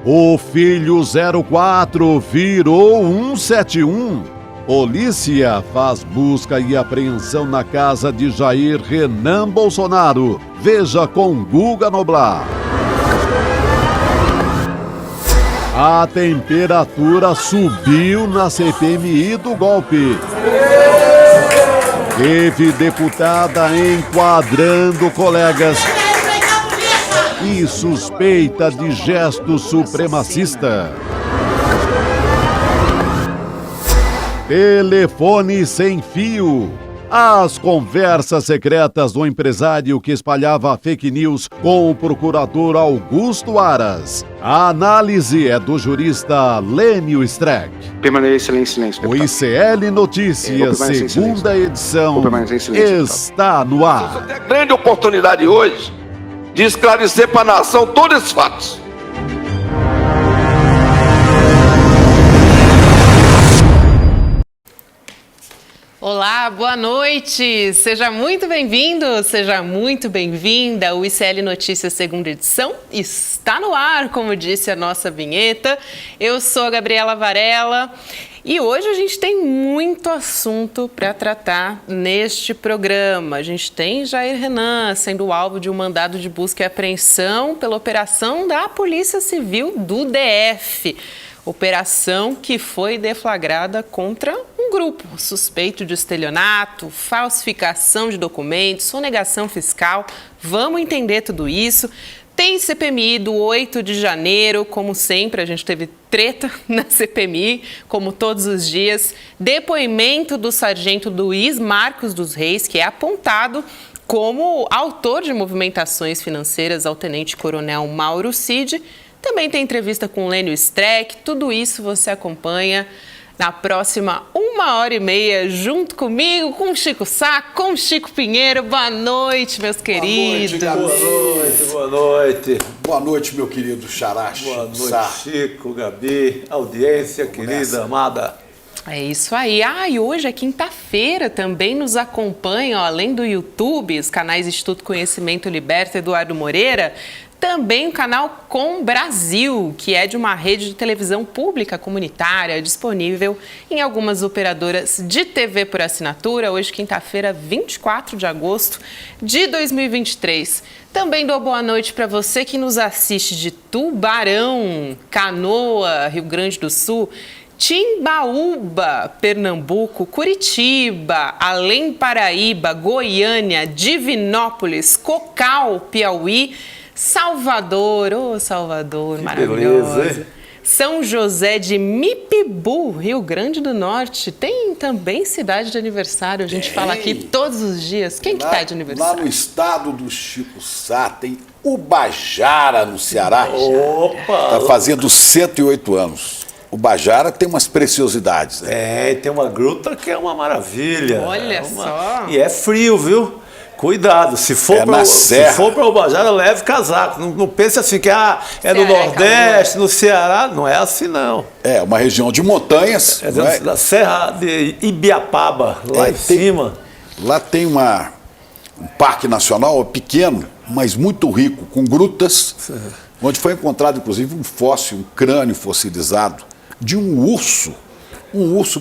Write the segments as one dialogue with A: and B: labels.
A: O filho 04 virou 171. Polícia faz busca e apreensão na casa de Jair Renan Bolsonaro. Veja com Guga Noblar. A temperatura subiu na CPMI do golpe. Teve deputada enquadrando colegas e suspeita de gesto supremacista. Telefone sem fio. As conversas secretas do empresário que espalhava fake news com o procurador Augusto Aras. A análise é do jurista Lênio Streck.
B: Permaneça em silêncio, deputado.
A: O ICL Notícias, segunda edição, está no ar.
C: Tem a grande oportunidade hoje de esclarecer para a nação todos esses fatos.
D: Olá, boa noite! Seja muito bem-vindo, seja muito bem-vinda. O ICL Notícias, segunda edição, está no ar, como disse a nossa vinheta. Eu sou a Gabriela Varela e hoje a gente tem muito assunto para tratar neste programa. A gente tem Jair Renan sendo alvo de um mandado de busca e apreensão pela operação da Polícia Civil do DF. Operação que foi deflagrada contra um grupo suspeito de estelionato, falsificação de documentos, sonegação fiscal. Vamos entender tudo isso. Tem CPMI do 8 de janeiro, como sempre, a gente teve treta na CPMI, como todos os dias. Depoimento do sargento Luiz Marcos dos Reis, que é apontado como autor de movimentações financeiras ao tenente-coronel Mauro Cid. Também tem entrevista com o Lênio Streck. Tudo isso você acompanha na próxima 1h30, junto comigo, com o Chico Sá, com o Chico Pinheiro. Boa noite, meus queridos.
E: Boa noite, boa noite.
F: Boa noite, meu querido Xará.
E: Boa noite, Chico, Gabi, audiência querida, amada.
D: É isso aí. E hoje é quinta-feira, também nos acompanham, além do YouTube, os canais Instituto Conhecimento Liberta, Eduardo Moreira, também o canal Com Brasil, que é de uma rede de televisão pública comunitária disponível em algumas operadoras de TV por assinatura. Hoje, quinta-feira, 24 de agosto de 2023. Também dou boa noite para você que nos assiste de Tubarão, Canoa, Rio Grande do Sul, Timbaúba, Pernambuco, Curitiba, Além Paraíba, Goiânia, Divinópolis, Cocal, Piauí, Salvador, Salvador, maravilhosa. Beleza. São José de Mipibu, Rio Grande do Norte. Tem também cidade de aniversário, a gente fala aqui todos os dias. Quem que tá de aniversário?
F: Lá no estado do Chico Sá tem Ubajara, no Ceará.
E: Opa!
F: Tá fazendo 108 anos. Ubajara tem umas preciosidades.
E: Né? Tem uma gruta que é uma maravilha.
D: Olha só!
E: E é frio, viu? Cuidado, se for para Ubajara, leve casaco. Não pense assim que é no Nordeste, no Ceará. Não é assim, não.
F: É uma região de montanhas.
E: É da Serra de Ibiapaba, lá em cima.
F: Lá tem um parque nacional pequeno, mas muito rico, com grutas, onde foi encontrado, inclusive, um fóssil, um crânio fossilizado de um urso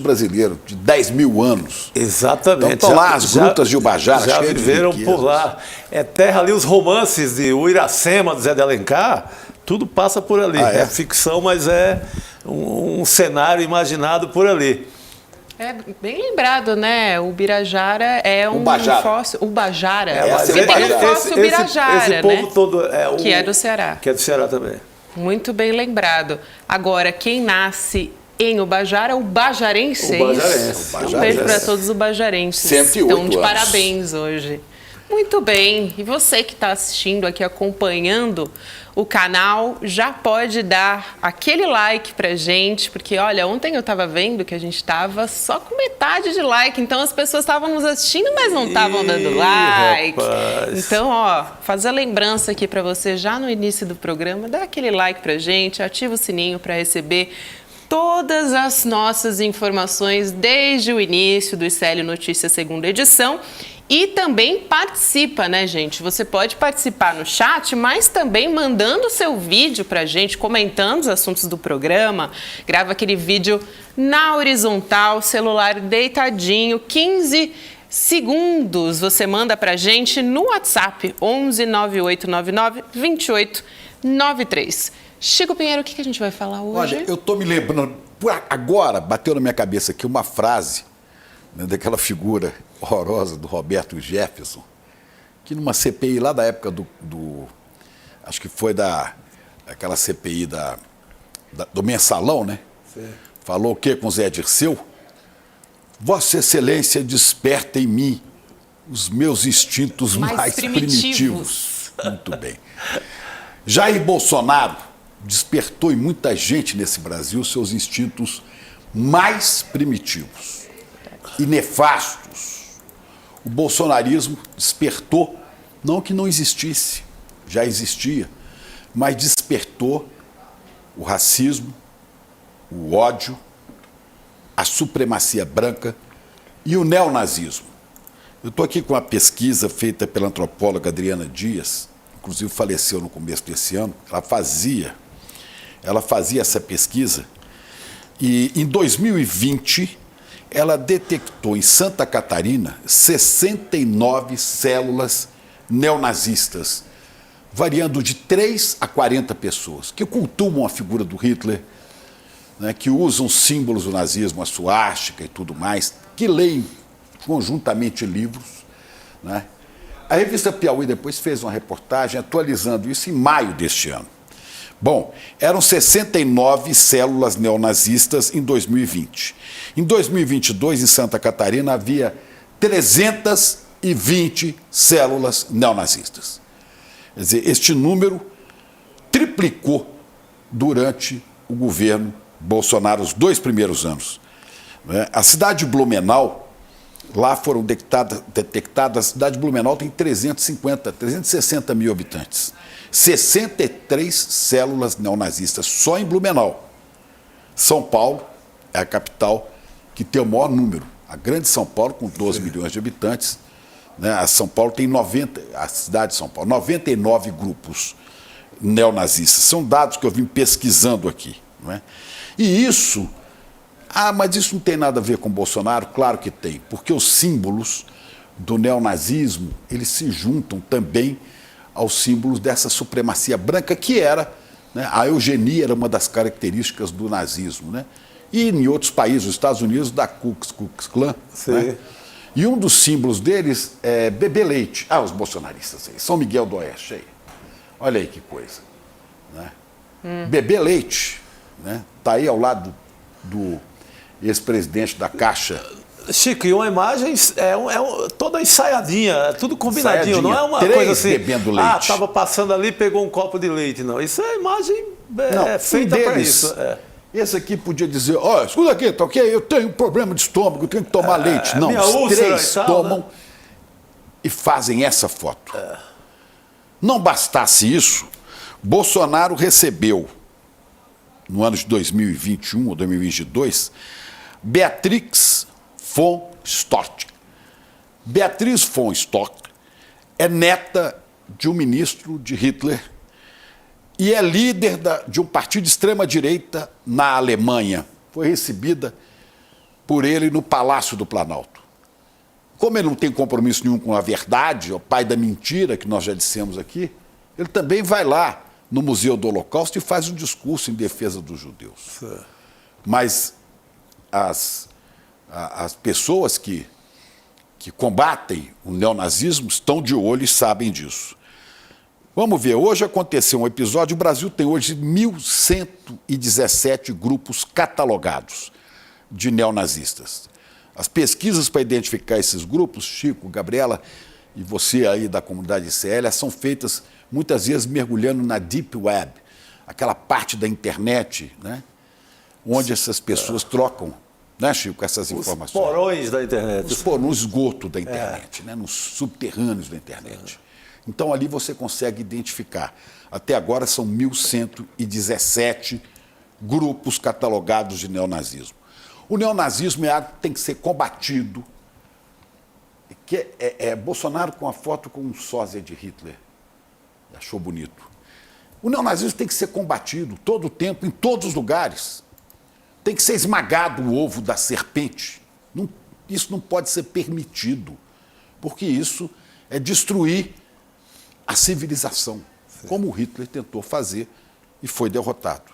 F: brasileiro de 10 mil anos.
E: Exatamente.
F: Então estão lá as grutas de Ubajara,
E: já
F: cheias de
E: viveram
F: riquezas.
E: por lá. É terra ali, os romances de Uiracema, do Zé de Alencar, tudo passa por ali. É ficção, mas é um cenário imaginado por ali.
D: É bem lembrado, né? O Ubirajara é um fóssil. Ubajara. Porque tem o fóssil Ubirajara,
E: esse povo todo
D: que é do Ceará.
E: Que é do Ceará também.
D: Muito bem lembrado. Agora, quem nasce em Ubajara é o bajarense. Um beijo para todos os bajarenses.
F: 108
D: Estão de
F: anos.
D: parabéns hoje. Muito bem. E você que está assistindo aqui, acompanhando o canal, já pode dar aquele like pra gente, porque olha, ontem eu estava vendo que a gente estava só com metade de like, então as pessoas estavam nos assistindo, mas não estavam dando like.
E: Rapaz.
D: Então, fazer a lembrança aqui para você já no início do programa, dá aquele like pra gente, ativa o sininho para receber todas as nossas informações desde o início do ICL Notícias segunda edição. E também participa, né, gente? Você pode participar no chat, mas também mandando o seu vídeo pra gente, comentando os assuntos do programa. Grava aquele vídeo na horizontal, celular deitadinho, 15 segundos. Você manda pra gente no WhatsApp, 11 9899 2893. Chico Pinheiro, o que a gente vai falar hoje?
F: Olha, eu tô me lembrando, agora bateu na minha cabeça aqui uma frase, né, daquela figura horrorosa do Roberto Jefferson, que numa CPI lá da época acho que foi aquela CPI do Mensalão, né? Sim. Falou o quê com o Zé Dirceu? Vossa Excelência desperta em mim os meus instintos mais primitivos. Muito bem. Jair Bolsonaro despertou em muita gente nesse Brasil seus instintos mais primitivos e nefastos. O bolsonarismo despertou, não que não existisse, já existia, mas despertou o racismo, o ódio, a supremacia branca e o neonazismo. Eu estou aqui com uma pesquisa feita pela antropóloga Adriana Dias, inclusive faleceu no começo desse ano. Ela fazia essa pesquisa e em 2020 ela detectou em Santa Catarina 69 células neonazistas, variando de 3 a 40 pessoas, que cultuam a figura do Hitler, né, que usam símbolos do nazismo, a suástica e tudo mais, que leem conjuntamente livros, né? A revista Piauí depois fez uma reportagem atualizando isso em maio deste ano. Bom, eram 69 células neonazistas em 2020. Em 2022, em Santa Catarina, havia 320 células neonazistas. Quer dizer, este número triplicou durante o governo Bolsonaro, os 2 primeiros anos. A cidade de Blumenau, lá foram detectadas, a cidade de Blumenau tem 360 mil habitantes. 63 células neonazistas só em Blumenau. São Paulo é a capital que tem o maior número. A grande São Paulo, com 12 milhões de habitantes, né, a São Paulo tem a cidade de São Paulo, 99 grupos neonazistas. São dados que eu vim pesquisando aqui. Não é? E isso, mas isso não tem nada a ver com Bolsonaro? Claro que tem, porque os símbolos do neonazismo, eles se juntam também aos símbolos dessa supremacia branca, que era, né, a eugenia era uma das características do nazismo, né? E em outros países, os Estados Unidos, da Ku Klux Klan. Né? E um dos símbolos deles é bebê leite. Os bolsonaristas aí, São Miguel do Oeste aí. Olha aí que coisa. Né? Bebê leite, né? Tá aí ao lado do ex-presidente da Caixa.
E: Chico, e uma imagem toda ensaiadinha, é tudo combinadinho, não é uma coisa assim,
F: bebendo leite.
E: Estava passando ali e pegou um copo de leite, não. Isso é imagem feita para isso.
F: Esse aqui podia dizer, escuta aqui, tá ok? Eu tenho um problema de estômago, eu tenho que tomar leite. Não, os 3 tomam, né? E fazem essa foto. Não bastasse isso, Bolsonaro recebeu, no ano de 2021 ou 2022, Beatrix von Storch. Beatriz von Storch é neta de um ministro de Hitler e é líder de um partido de extrema-direita na Alemanha. Foi recebida por ele no Palácio do Planalto. Como ele não tem compromisso nenhum com a verdade, o pai da mentira, que nós já dissemos aqui, ele também vai lá no Museu do Holocausto e faz um discurso em defesa dos judeus. Mas as pessoas que combatem o neonazismo estão de olho e sabem disso. Vamos ver, hoje aconteceu um episódio, o Brasil tem hoje 1.117 grupos catalogados de neonazistas. As pesquisas para identificar esses grupos, Chico, Gabriela e você aí da comunidade ICL, são feitas muitas vezes mergulhando na Deep Web, aquela parte da internet, né, onde essas pessoas trocam, né, Chico, essas informações.
E: Os porões da internet.
F: No esgoto da internet, né, nos subterrâneos da internet. Então ali você consegue identificar. Até agora são 1.117 grupos catalogados de neonazismo. O neonazismo é algo que tem que ser combatido, que é Bolsonaro com a foto com um sósia de Hitler. Achou bonito. O neonazismo tem que ser combatido todo o tempo, em todos os lugares. Tem que ser esmagado o ovo da serpente. Isso não pode ser permitido, porque isso é destruir a civilização, como o Hitler tentou fazer e foi derrotado.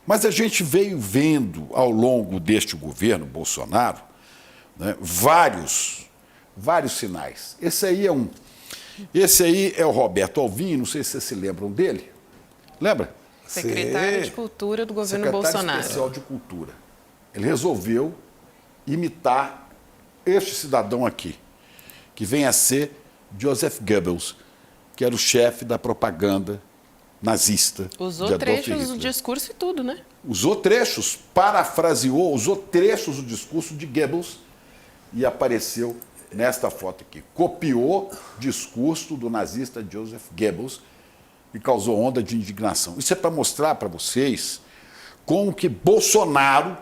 F: Mas a gente veio vendo ao longo deste governo Bolsonaro, né, vários sinais. Esse aí é o Roberto Alvim, não sei se vocês se lembram dele. Lembra?
D: Secretário de Cultura do governo Bolsonaro.
F: Secretário especial de Cultura. Ele resolveu imitar este cidadão aqui, que vem a ser Joseph Goebbels, que era o chefe da propaganda nazista.
D: Usou trechos do discurso e tudo, né?
F: Usou trechos, parafraseou, usou trechos do discurso de Goebbels e apareceu nesta foto aqui. Copiou o discurso do nazista Joseph Goebbels e causou onda de indignação. Isso é para mostrar para vocês como que Bolsonaro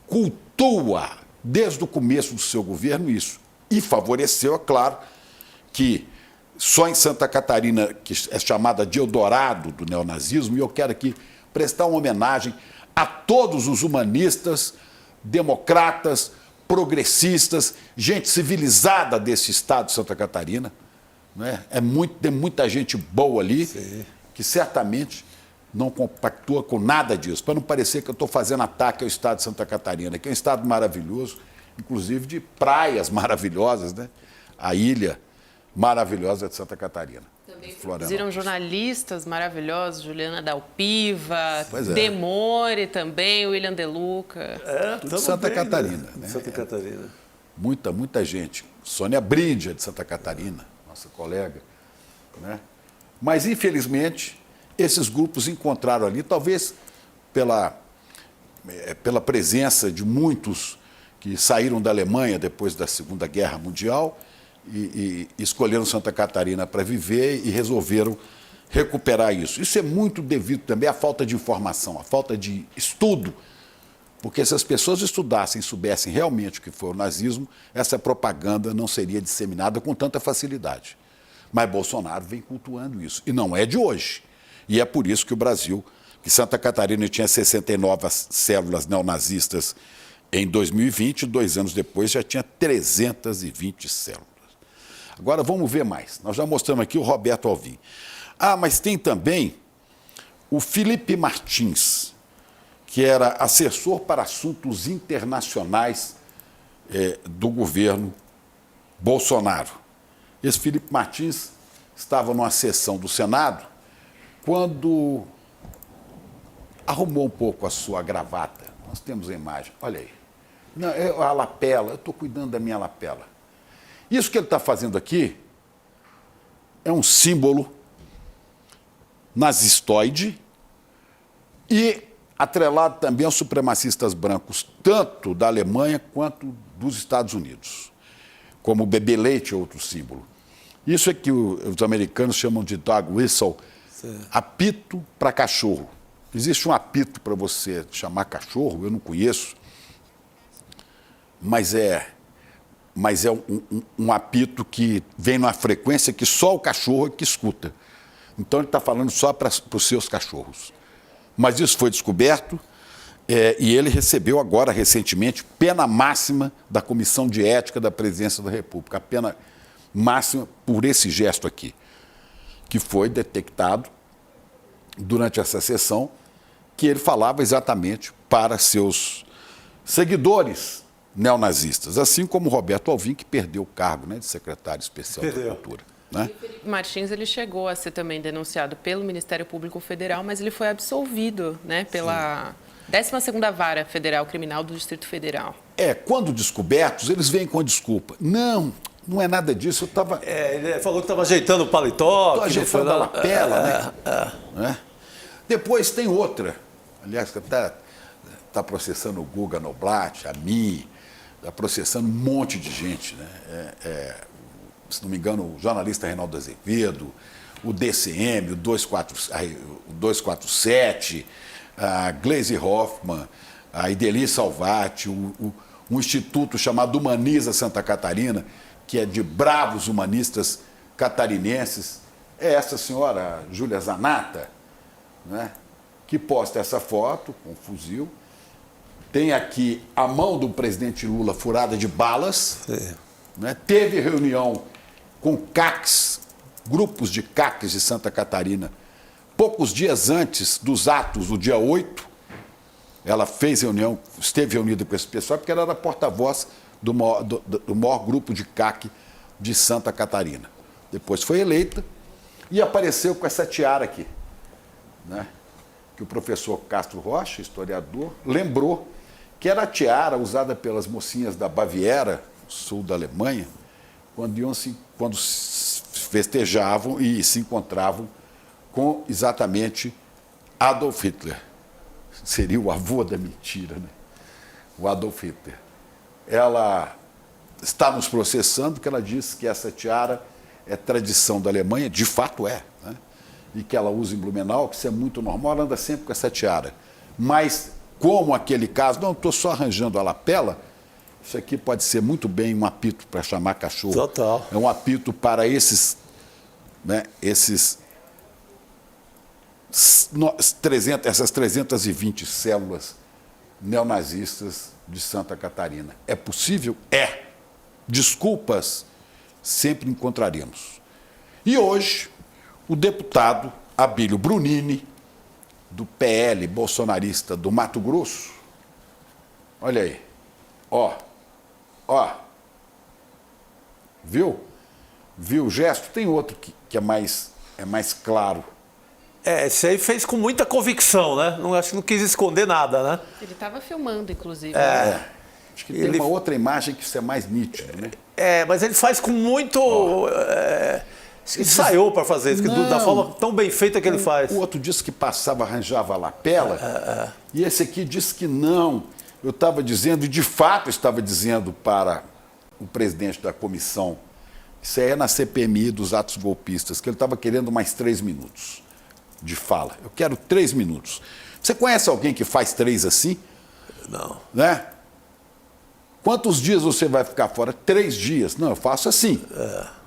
F: cultua desde o começo do seu governo isso. E favoreceu, é claro, que só em Santa Catarina, que é chamada de Eldorado do neonazismo, e eu quero aqui prestar uma homenagem a todos os humanistas, democratas, progressistas, gente civilizada desse estado de Santa Catarina. Né? Tem muita gente boa ali, sim, que certamente não compactua com nada disso, para não parecer que eu estou fazendo ataque ao estado de Santa Catarina, que é um estado maravilhoso, inclusive de praias maravilhosas, né? A ilha maravilhosa de Santa Catarina.
D: Também produziram jornalistas maravilhosos, Juliana Dalpiva, Demore também, William De Luca.
F: Tudo Santa Catarina.
E: Né? Santa Catarina.
F: Muita gente. Sônia Brídia, de Santa Catarina, nossa colega. Né? Mas, infelizmente, esses grupos encontraram ali, talvez pela presença de muitos que saíram da Alemanha depois da Segunda Guerra Mundial e escolheram Santa Catarina para viver e resolveram recuperar isso. Isso é muito devido também à falta de informação, à falta de estudo, porque se as pessoas estudassem e soubessem realmente o que foi o nazismo, essa propaganda não seria disseminada com tanta facilidade. Mas Bolsonaro vem cultuando isso, e não é de hoje. E é por isso que o Brasil, que Santa Catarina tinha 69 células neonazistas em 2020, 2 anos depois já tinha 320 células. Agora vamos ver mais. Nós já mostramos aqui o Roberto Alvim. Mas tem também o Felipe Martins, que era assessor para assuntos internacionais do governo Bolsonaro. Esse Felipe Martins estava numa sessão do Senado quando arrumou um pouco a sua gravata. Nós temos a imagem, olha aí. Não, a lapela, eu estou cuidando da minha lapela. Isso que ele está fazendo aqui é um símbolo nazistoide e atrelado também aos supremacistas brancos, tanto da Alemanha quanto dos Estados Unidos, como o bebê leite é outro símbolo. Isso é que os americanos chamam de dog whistle, apito para cachorro. Existe um apito para você chamar cachorro, eu não conheço, mas é um apito que vem numa frequência que só o cachorro é que escuta. Então ele está falando só para os seus cachorros. Mas isso foi descoberto e ele recebeu agora, recentemente, pena máxima da Comissão de Ética da Presidência da República. A pena máxima por esse gesto aqui, que foi detectado durante essa sessão, que ele falava exatamente para seus seguidores neonazistas, assim como o Roberto Alvim, que perdeu o cargo, né, de secretário especial da Cultura. Né?
D: E Felipe Martins, ele chegou a ser também denunciado pelo Ministério Público Federal, mas ele foi absolvido, né, pela 12ª Vara Federal Criminal do Distrito Federal.
F: Quando descobertos, eles vêm com a desculpa. Não é nada disso, eu estava...
E: ele falou que estava ajeitando o paletó.
F: Estou ajeitando a lapela, né? Depois tem outra, aliás, que está processando o Guga Noblat, a mim, está processando um monte de gente, né? Se não me engano, o jornalista Reinaldo Azevedo, o DCM, o 247, a Gleisi Hoffmann, a Ideli Salvati, um instituto chamado Humaniza Santa Catarina, que é de bravos humanistas catarinenses, é essa senhora, Júlia Zanata, né, que posta essa foto com um fuzil. Tem aqui a mão do presidente Lula furada de balas. Né, teve reunião com CACs, grupos de CACs de Santa Catarina, poucos dias antes dos atos, do dia 8. Ela fez reunião, esteve reunida com esse pessoal, porque ela era porta-voz do maior grupo de CAC de Santa Catarina. Depois foi eleita e apareceu com essa tiara aqui, né? Que o professor Castro Rocha, historiador, lembrou que era a tiara usada pelas mocinhas da Baviera, sul da Alemanha, quando festejavam e se encontravam com exatamente Adolf Hitler. Seria o avô da mentira, né? O Adolf Hitler. Ela está nos processando porque ela disse que essa tiara é tradição da Alemanha, de fato é, né? E que ela usa em Blumenau, que isso é muito normal, ela anda sempre com essa tiara. Mas, como aquele caso, não, estou só arranjando a lapela, isso aqui pode ser muito bem um apito para chamar cachorro.
E: Total.
F: É um apito para esses, né, essas 320 células neonazistas de Santa Catarina. É possível? É. Desculpas sempre encontraremos. E hoje, o deputado Abílio Brunini, do PL bolsonarista do Mato Grosso, olha aí, ó, viu? Viu o gesto? Tem outro que é mais claro.
E: Esse aí fez com muita convicção, né? Acho que não quis esconder nada, né?
D: Ele estava filmando, inclusive.
F: Acho que tem uma outra imagem que isso é mais nítido, né?
E: Mas ele faz com muito... ensaiou para fazer isso, da forma tão bem feita que ele faz.
F: O outro disse que passava, arranjava a lapela, e esse aqui disse que não. Eu estava dizendo, e de fato estava dizendo para o presidente da comissão, isso aí é na CPMI dos atos golpistas, que ele estava querendo mais 3 minutos de fala. Eu quero 3 minutos. Você conhece alguém que faz 3 assim?
E: Não.
F: Né? Quantos dias você vai ficar fora? 3 dias. Não, eu faço assim.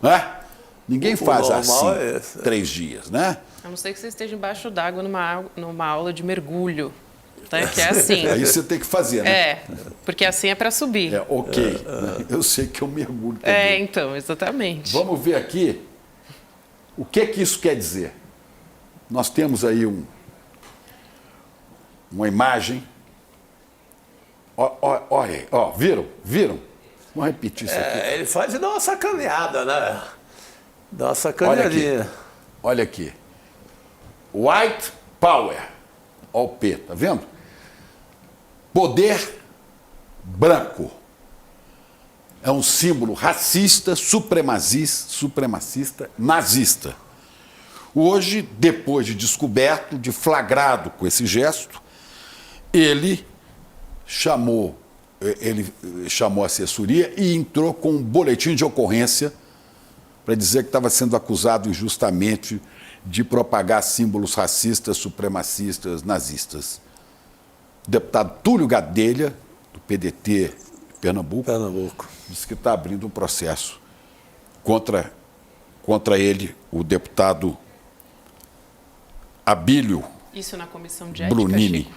F: Né? Ninguém faz assim 3 dias, né?
D: A não ser que você esteja embaixo d'água numa aula de mergulho. Né? Que é assim.
F: Aí você tem que fazer, né?
D: Porque assim é para subir.
F: Ok. Eu sei que eu mergulho também.
D: Então, exatamente.
F: Vamos ver aqui o que isso quer dizer. Nós temos aí uma imagem. Olha, viram? Vamos repetir isso aqui.
E: Ele faz e dá uma sacaneada, né? Dá uma sacaneadinha.
F: Olha aqui. White Power. Olha o P, tá vendo? Poder branco. É um símbolo racista, supremacista, nazista. Hoje, depois de descoberto, de flagrado com esse gesto, ele chamou a assessoria e entrou com um boletim de ocorrência para dizer que estava sendo acusado injustamente de propagar símbolos racistas, supremacistas, nazistas. O deputado Túlio Gadelha, do PDT de Pernambuco, disse que está abrindo um processo contra ele, o deputado Abílio
D: Isso na comissão de ética,
F: Brunini.
D: Chico?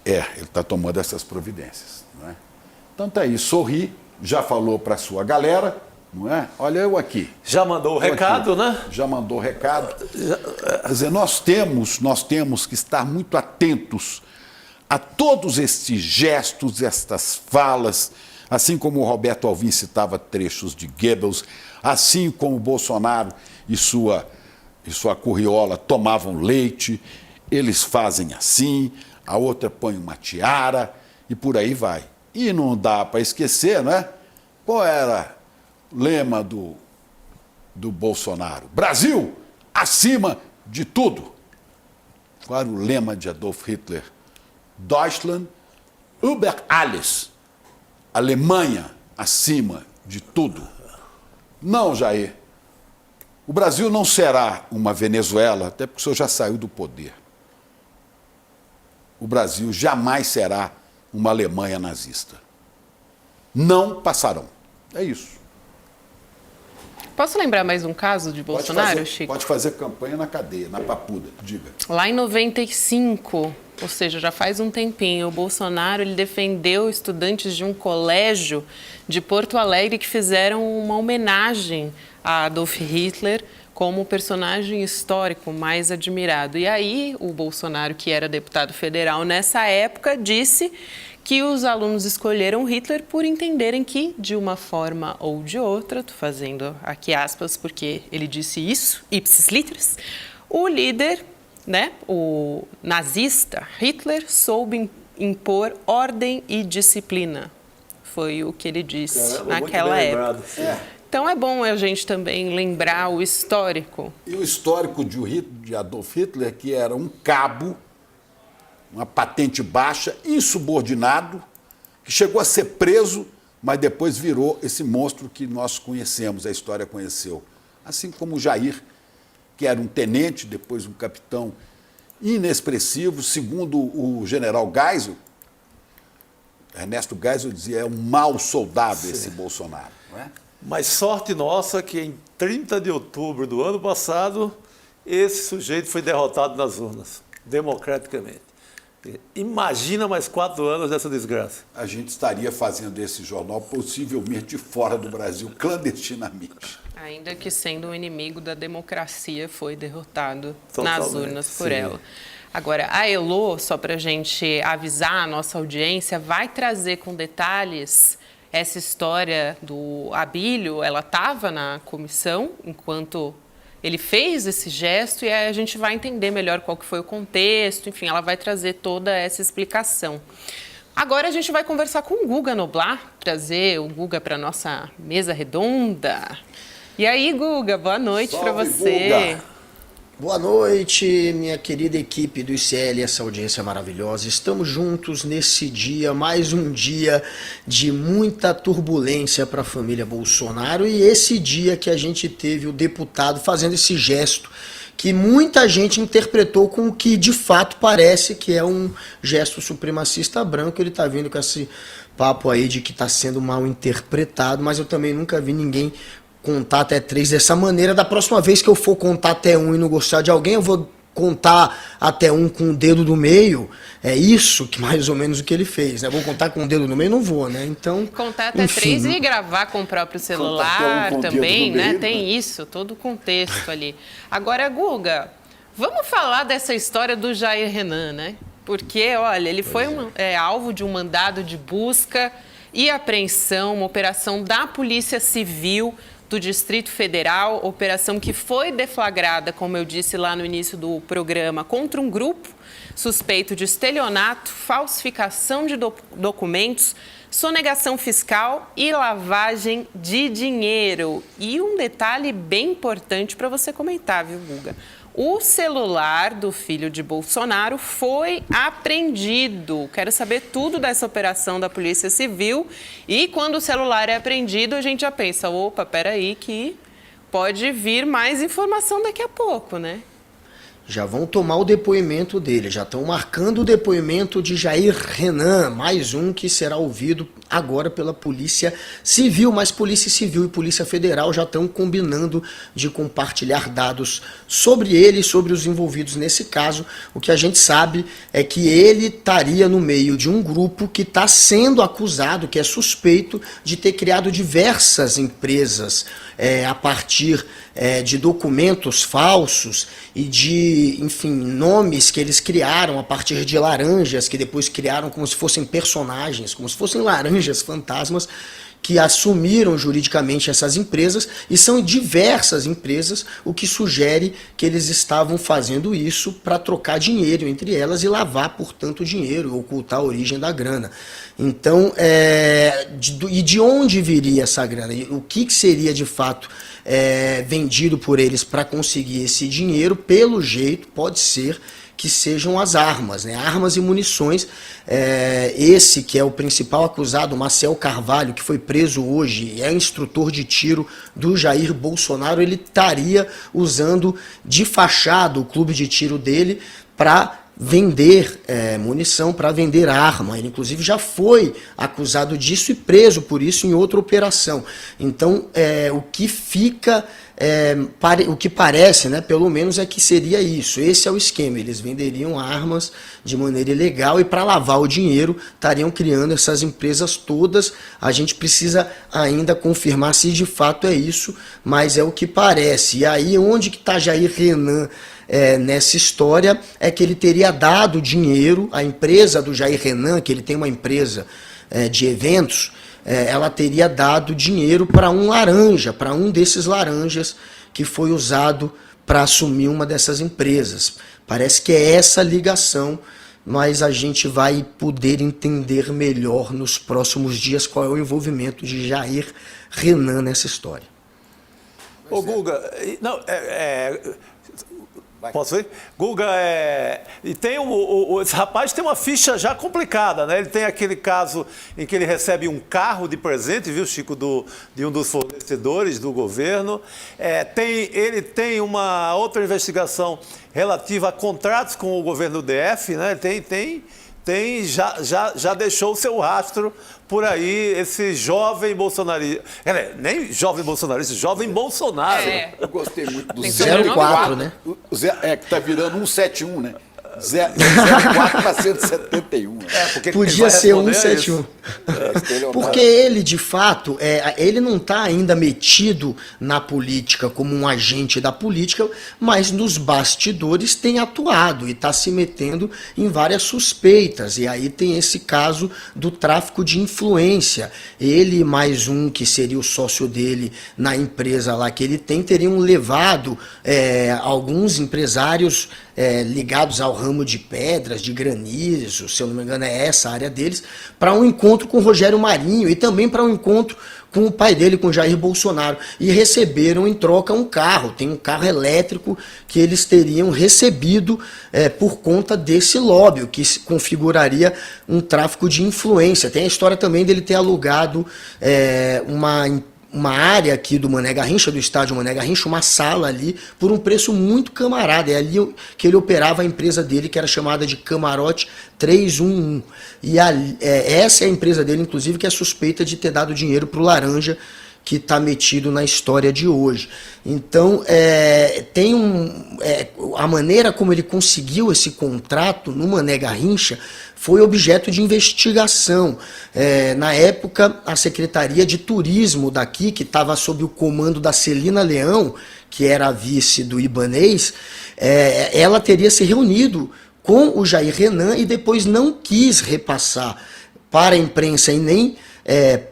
F: Ele está tomando essas providências. Não é? Então tá aí, sorri, já falou para a sua galera, não é? Olha eu aqui.
E: Já mandou o recado, né?
F: Já mandou o recado. Quer dizer, nós temos que estar muito atentos a todos estes gestos, estas falas, assim como o Roberto Alvim citava trechos de Goebbels, assim como o Bolsonaro e sua curriola tomavam leite, eles fazem assim, a outra põe uma tiara e por aí vai. E não dá para esquecer, né? Qual era o lema do Bolsonaro? Brasil acima de tudo. Qual era o lema de Adolf Hitler? Deutschland über alles. Alemanha acima de tudo. Não, Jair. O Brasil não será uma Venezuela, até porque o senhor já saiu do poder. O Brasil jamais será uma Alemanha nazista. Não passarão. É isso.
D: Posso lembrar mais um caso de Bolsonaro, Chico?
F: Pode fazer campanha na cadeia, na papuda, diga.
D: Lá em 95, ou seja, já faz um tempinho, o Bolsonaro ele defendeu estudantes de um colégio de Porto Alegre que fizeram uma homenagem a Adolf Hitler como o personagem histórico mais admirado. E aí, o Bolsonaro, que era deputado federal nessa época, disse que os alunos escolheram Hitler por entenderem que, de uma forma ou de outra, estou fazendo aqui aspas porque ele disse isso, ipsis literis, o líder, né, o nazista Hitler, soube impor ordem e disciplina. Foi o que ele disse naquela época. Então é bom a gente também lembrar o histórico.
F: E o histórico de Adolf Hitler, que era um cabo, uma patente baixa, insubordinado, que chegou a ser preso, mas depois virou esse monstro que nós conhecemos, a história conheceu. Assim como o Jair, que era um tenente, depois um capitão inexpressivo, segundo o general Geisel, Ernesto Geisel dizia, é um mau soldado esse Bolsonaro, não é?
E: Mas sorte nossa que em 30 de outubro do ano passado, esse sujeito foi derrotado nas urnas, democraticamente. Imagina mais 4 anos dessa desgraça.
F: A gente estaria fazendo esse jornal possivelmente fora do Brasil, clandestinamente.
D: Ainda que sendo um inimigo da democracia, foi derrotado
E: Totalmente,
D: nas urnas por
E: sim.
D: ela. Agora, a Elô, só para a gente avisar a nossa audiência, vai trazer com detalhes essa história do Abílio. Ela estava na comissão enquanto ele fez esse gesto e aí a gente vai entender melhor qual que foi o contexto. Enfim, ela vai trazer toda essa explicação. Agora a gente vai conversar com o Guga Noblar, trazer o Guga para a nossa mesa redonda. E aí, Guga, boa noite para você.
F: Guga.
B: Boa noite, minha querida equipe do ICL, essa audiência maravilhosa. Estamos juntos nesse dia, mais um dia de muita turbulência para a família Bolsonaro e esse dia que a gente teve o deputado fazendo esse gesto que muita gente interpretou com o que de fato parece que é um gesto supremacista branco. Ele está vindo com esse papo aí de que está sendo mal interpretado, mas eu também nunca vi ninguém contar até 3 dessa maneira. Da próxima vez que eu for contar até 1 e não gostar de alguém, eu vou contar até 1 com o dedo do meio. É isso que mais ou menos o que ele fez, né? Vou contar com o dedo do meio, não vou, né? Então,
D: contar até 3 e gravar com o próprio celular também, né? Tem isso, todo o contexto ali. Agora, Guga, vamos falar dessa história do Jair Renan, né? Porque, olha, ele foi alvo de um mandado de busca e apreensão, uma operação da Polícia Civil do Distrito Federal, operação que foi deflagrada, como eu disse lá no início do programa, contra um grupo suspeito de estelionato, falsificação de documentos, sonegação fiscal e lavagem de dinheiro. E um detalhe bem importante para você comentar, viu, Guga? O celular do filho de Bolsonaro foi apreendido. Quero saber tudo dessa operação da Polícia Civil. E quando o celular é apreendido, a gente já pensa, opa, peraí, que pode vir mais informação daqui a pouco, né?
B: já vão tomar o depoimento dele, já estão marcando o depoimento de Jair Renan, mais um que será ouvido agora pela Polícia Civil, mas Polícia Civil e Polícia Federal já estão combinando de compartilhar dados sobre ele e sobre os envolvidos nesse caso. O que a gente sabe é que ele estaria no meio de um grupo que está sendo acusado, que é suspeito de ter criado diversas empresas a partir de documentos falsos e de, enfim, nomes que eles criaram a partir de laranjas, que depois criaram como se fossem personagens, como se fossem laranjas fantasmas, que assumiram juridicamente essas empresas, e são diversas empresas, o que sugere que eles estavam fazendo isso para trocar dinheiro entre elas e lavar, portanto, dinheiro, ocultar a origem da grana. Então, e de onde viria essa grana? O que seria, de fato, vendido por eles para conseguir esse dinheiro? Pelo jeito, pode ser que sejam as armas, né? Armas e munições. Esse que é o principal acusado, Marcel Carvalho, que foi preso hoje, é instrutor de tiro do Jair Bolsonaro, ele estaria usando de fachada o clube de tiro dele para vender munição, para vender arma. Ele, inclusive, já foi acusado disso e preso por isso em outra operação. Então, o que fica, o que parece, né, pelo menos, é que seria isso. Esse é o esquema. Eles venderiam armas de maneira ilegal e, para lavar o dinheiro, estariam criando essas empresas todas. A gente precisa ainda confirmar se de fato é isso, mas é o que parece. E aí, onde que está Jair Renan nessa história? É que ele teria dado dinheiro, a empresa do Jair Renan, que ele tem uma empresa de eventos, ela teria dado dinheiro para um laranja, para um desses laranjas que foi usado para assumir uma dessas empresas. Parece que é essa ligação, mas a gente vai poder entender melhor nos próximos dias qual é o envolvimento de Jair Renan nessa história.
E: Ô, Guga, não, posso ir? Guga, e tem esse rapaz tem uma ficha já complicada, né? Ele tem aquele caso em que ele recebe um carro de presente, viu, Chico, de um dos fornecedores do governo. Ele tem uma outra investigação relativa a contratos com o governo do DF, né? Já deixou o seu rastro por aí, esse jovem bolsonarista. Nem jovem bolsonarista, jovem Bolsonaro.
F: Eu gostei muito do
B: 04, né?
F: Que está virando 171, né? 04 para 171.
B: Podia ser 171. Porque ele, de fato, ele não está ainda metido na política como um agente da política, mas nos bastidores tem atuado e está se metendo em várias suspeitas. E aí tem esse caso do tráfico de influência. Ele mais um que seria o sócio dele na empresa lá que ele tem, teriam levado alguns empresários ligados ao ramo de pedras, de granizo, se eu não me engano é essa a área deles, para um encontro com o Rogério Marinho e também para um encontro com o pai dele, com Jair Bolsonaro, e receberam em troca um carro, tem um carro elétrico que eles teriam recebido por conta desse lobby, que configuraria um tráfico de influência. Tem a história também dele ter alugado uma área aqui do Mané Garrincha, do estádio Mané Garrincha, uma sala ali, por um preço muito camarada. É ali que ele operava a empresa dele, que era chamada de Camarote 311. E essa é a empresa dele, inclusive, que é suspeita de ter dado dinheiro para o laranja, que está metido na história de hoje. Então, a maneira como ele conseguiu esse contrato no Mané Garrincha foi objeto de investigação. Na época, a Secretaria de Turismo daqui, que estava sob o comando da Celina Leão, que era a vice do Ibanez, ela teria se reunido com o Jair Renan e depois não quis repassar para a imprensa e nem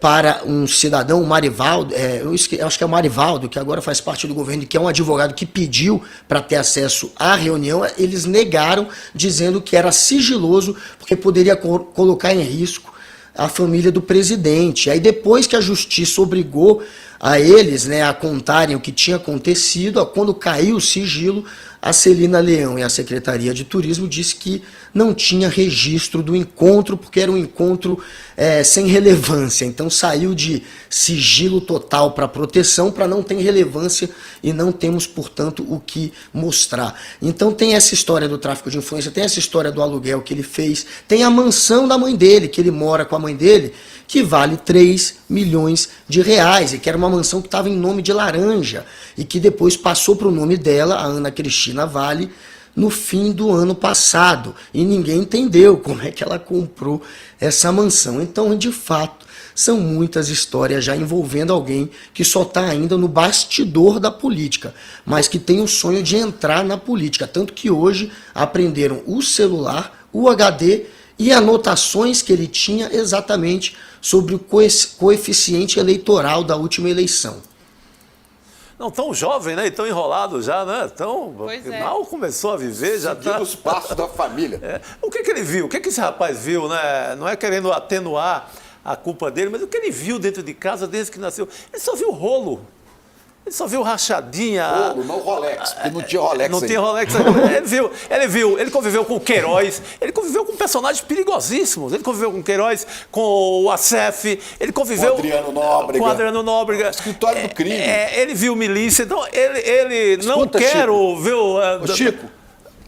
B: para um cidadão, o Marivaldo, eu acho que é o Marivaldo, que agora faz parte do governo, que é um advogado que pediu para ter acesso à reunião. Eles negaram, dizendo que era sigiloso, porque poderia colocar em risco a família do presidente. Aí depois que a justiça obrigou a eles, né, a contarem o que tinha acontecido, quando caiu o sigilo, a Celina Leão e a Secretaria de Turismo disse que não tinha registro do encontro, porque era um encontro sem relevância. Então saiu de sigilo total para proteção, para não ter relevância e não temos, portanto, o que mostrar. Então tem essa história do tráfico de influência, tem essa história do aluguel que ele fez, tem a mansão da mãe dele, que ele mora com a mãe dele, que vale 3 milhões de reais, e que era uma mansão que estava em nome de Laranja, e que depois passou para o nome dela, a Ana Cristina Vale, no fim do ano passado. E ninguém entendeu como é que ela comprou essa mansão. Então, de fato, são muitas histórias já envolvendo alguém que só está ainda no bastidor da política, mas que tem o sonho de entrar na política. Tanto que hoje aprenderam o celular, o HD e anotações que ele tinha exatamente sobre o coeficiente eleitoral da última eleição.
E: Não, tão jovem, né? E tão enrolado já, né? Mal começou a viver, já está...
F: os passos da família.
E: O que ele viu? O que esse rapaz viu, né? Não é querendo atenuar a culpa dele, mas o que ele viu dentro de casa desde que nasceu? Ele só viu rolo. Ele só viu rachadinha.
F: Rolo, não Rolex, porque não tinha Rolex.
E: Não tinha Rolex. Ele conviveu com o Queiroz, ele conviveu com personagens perigosíssimos. Ele conviveu com o Queiroz, com o Acef, ele conviveu com o Adriano Nóbrega.
F: Escritório do crime.
E: Ele viu milícia, então ele não quero ver o...
F: Chico,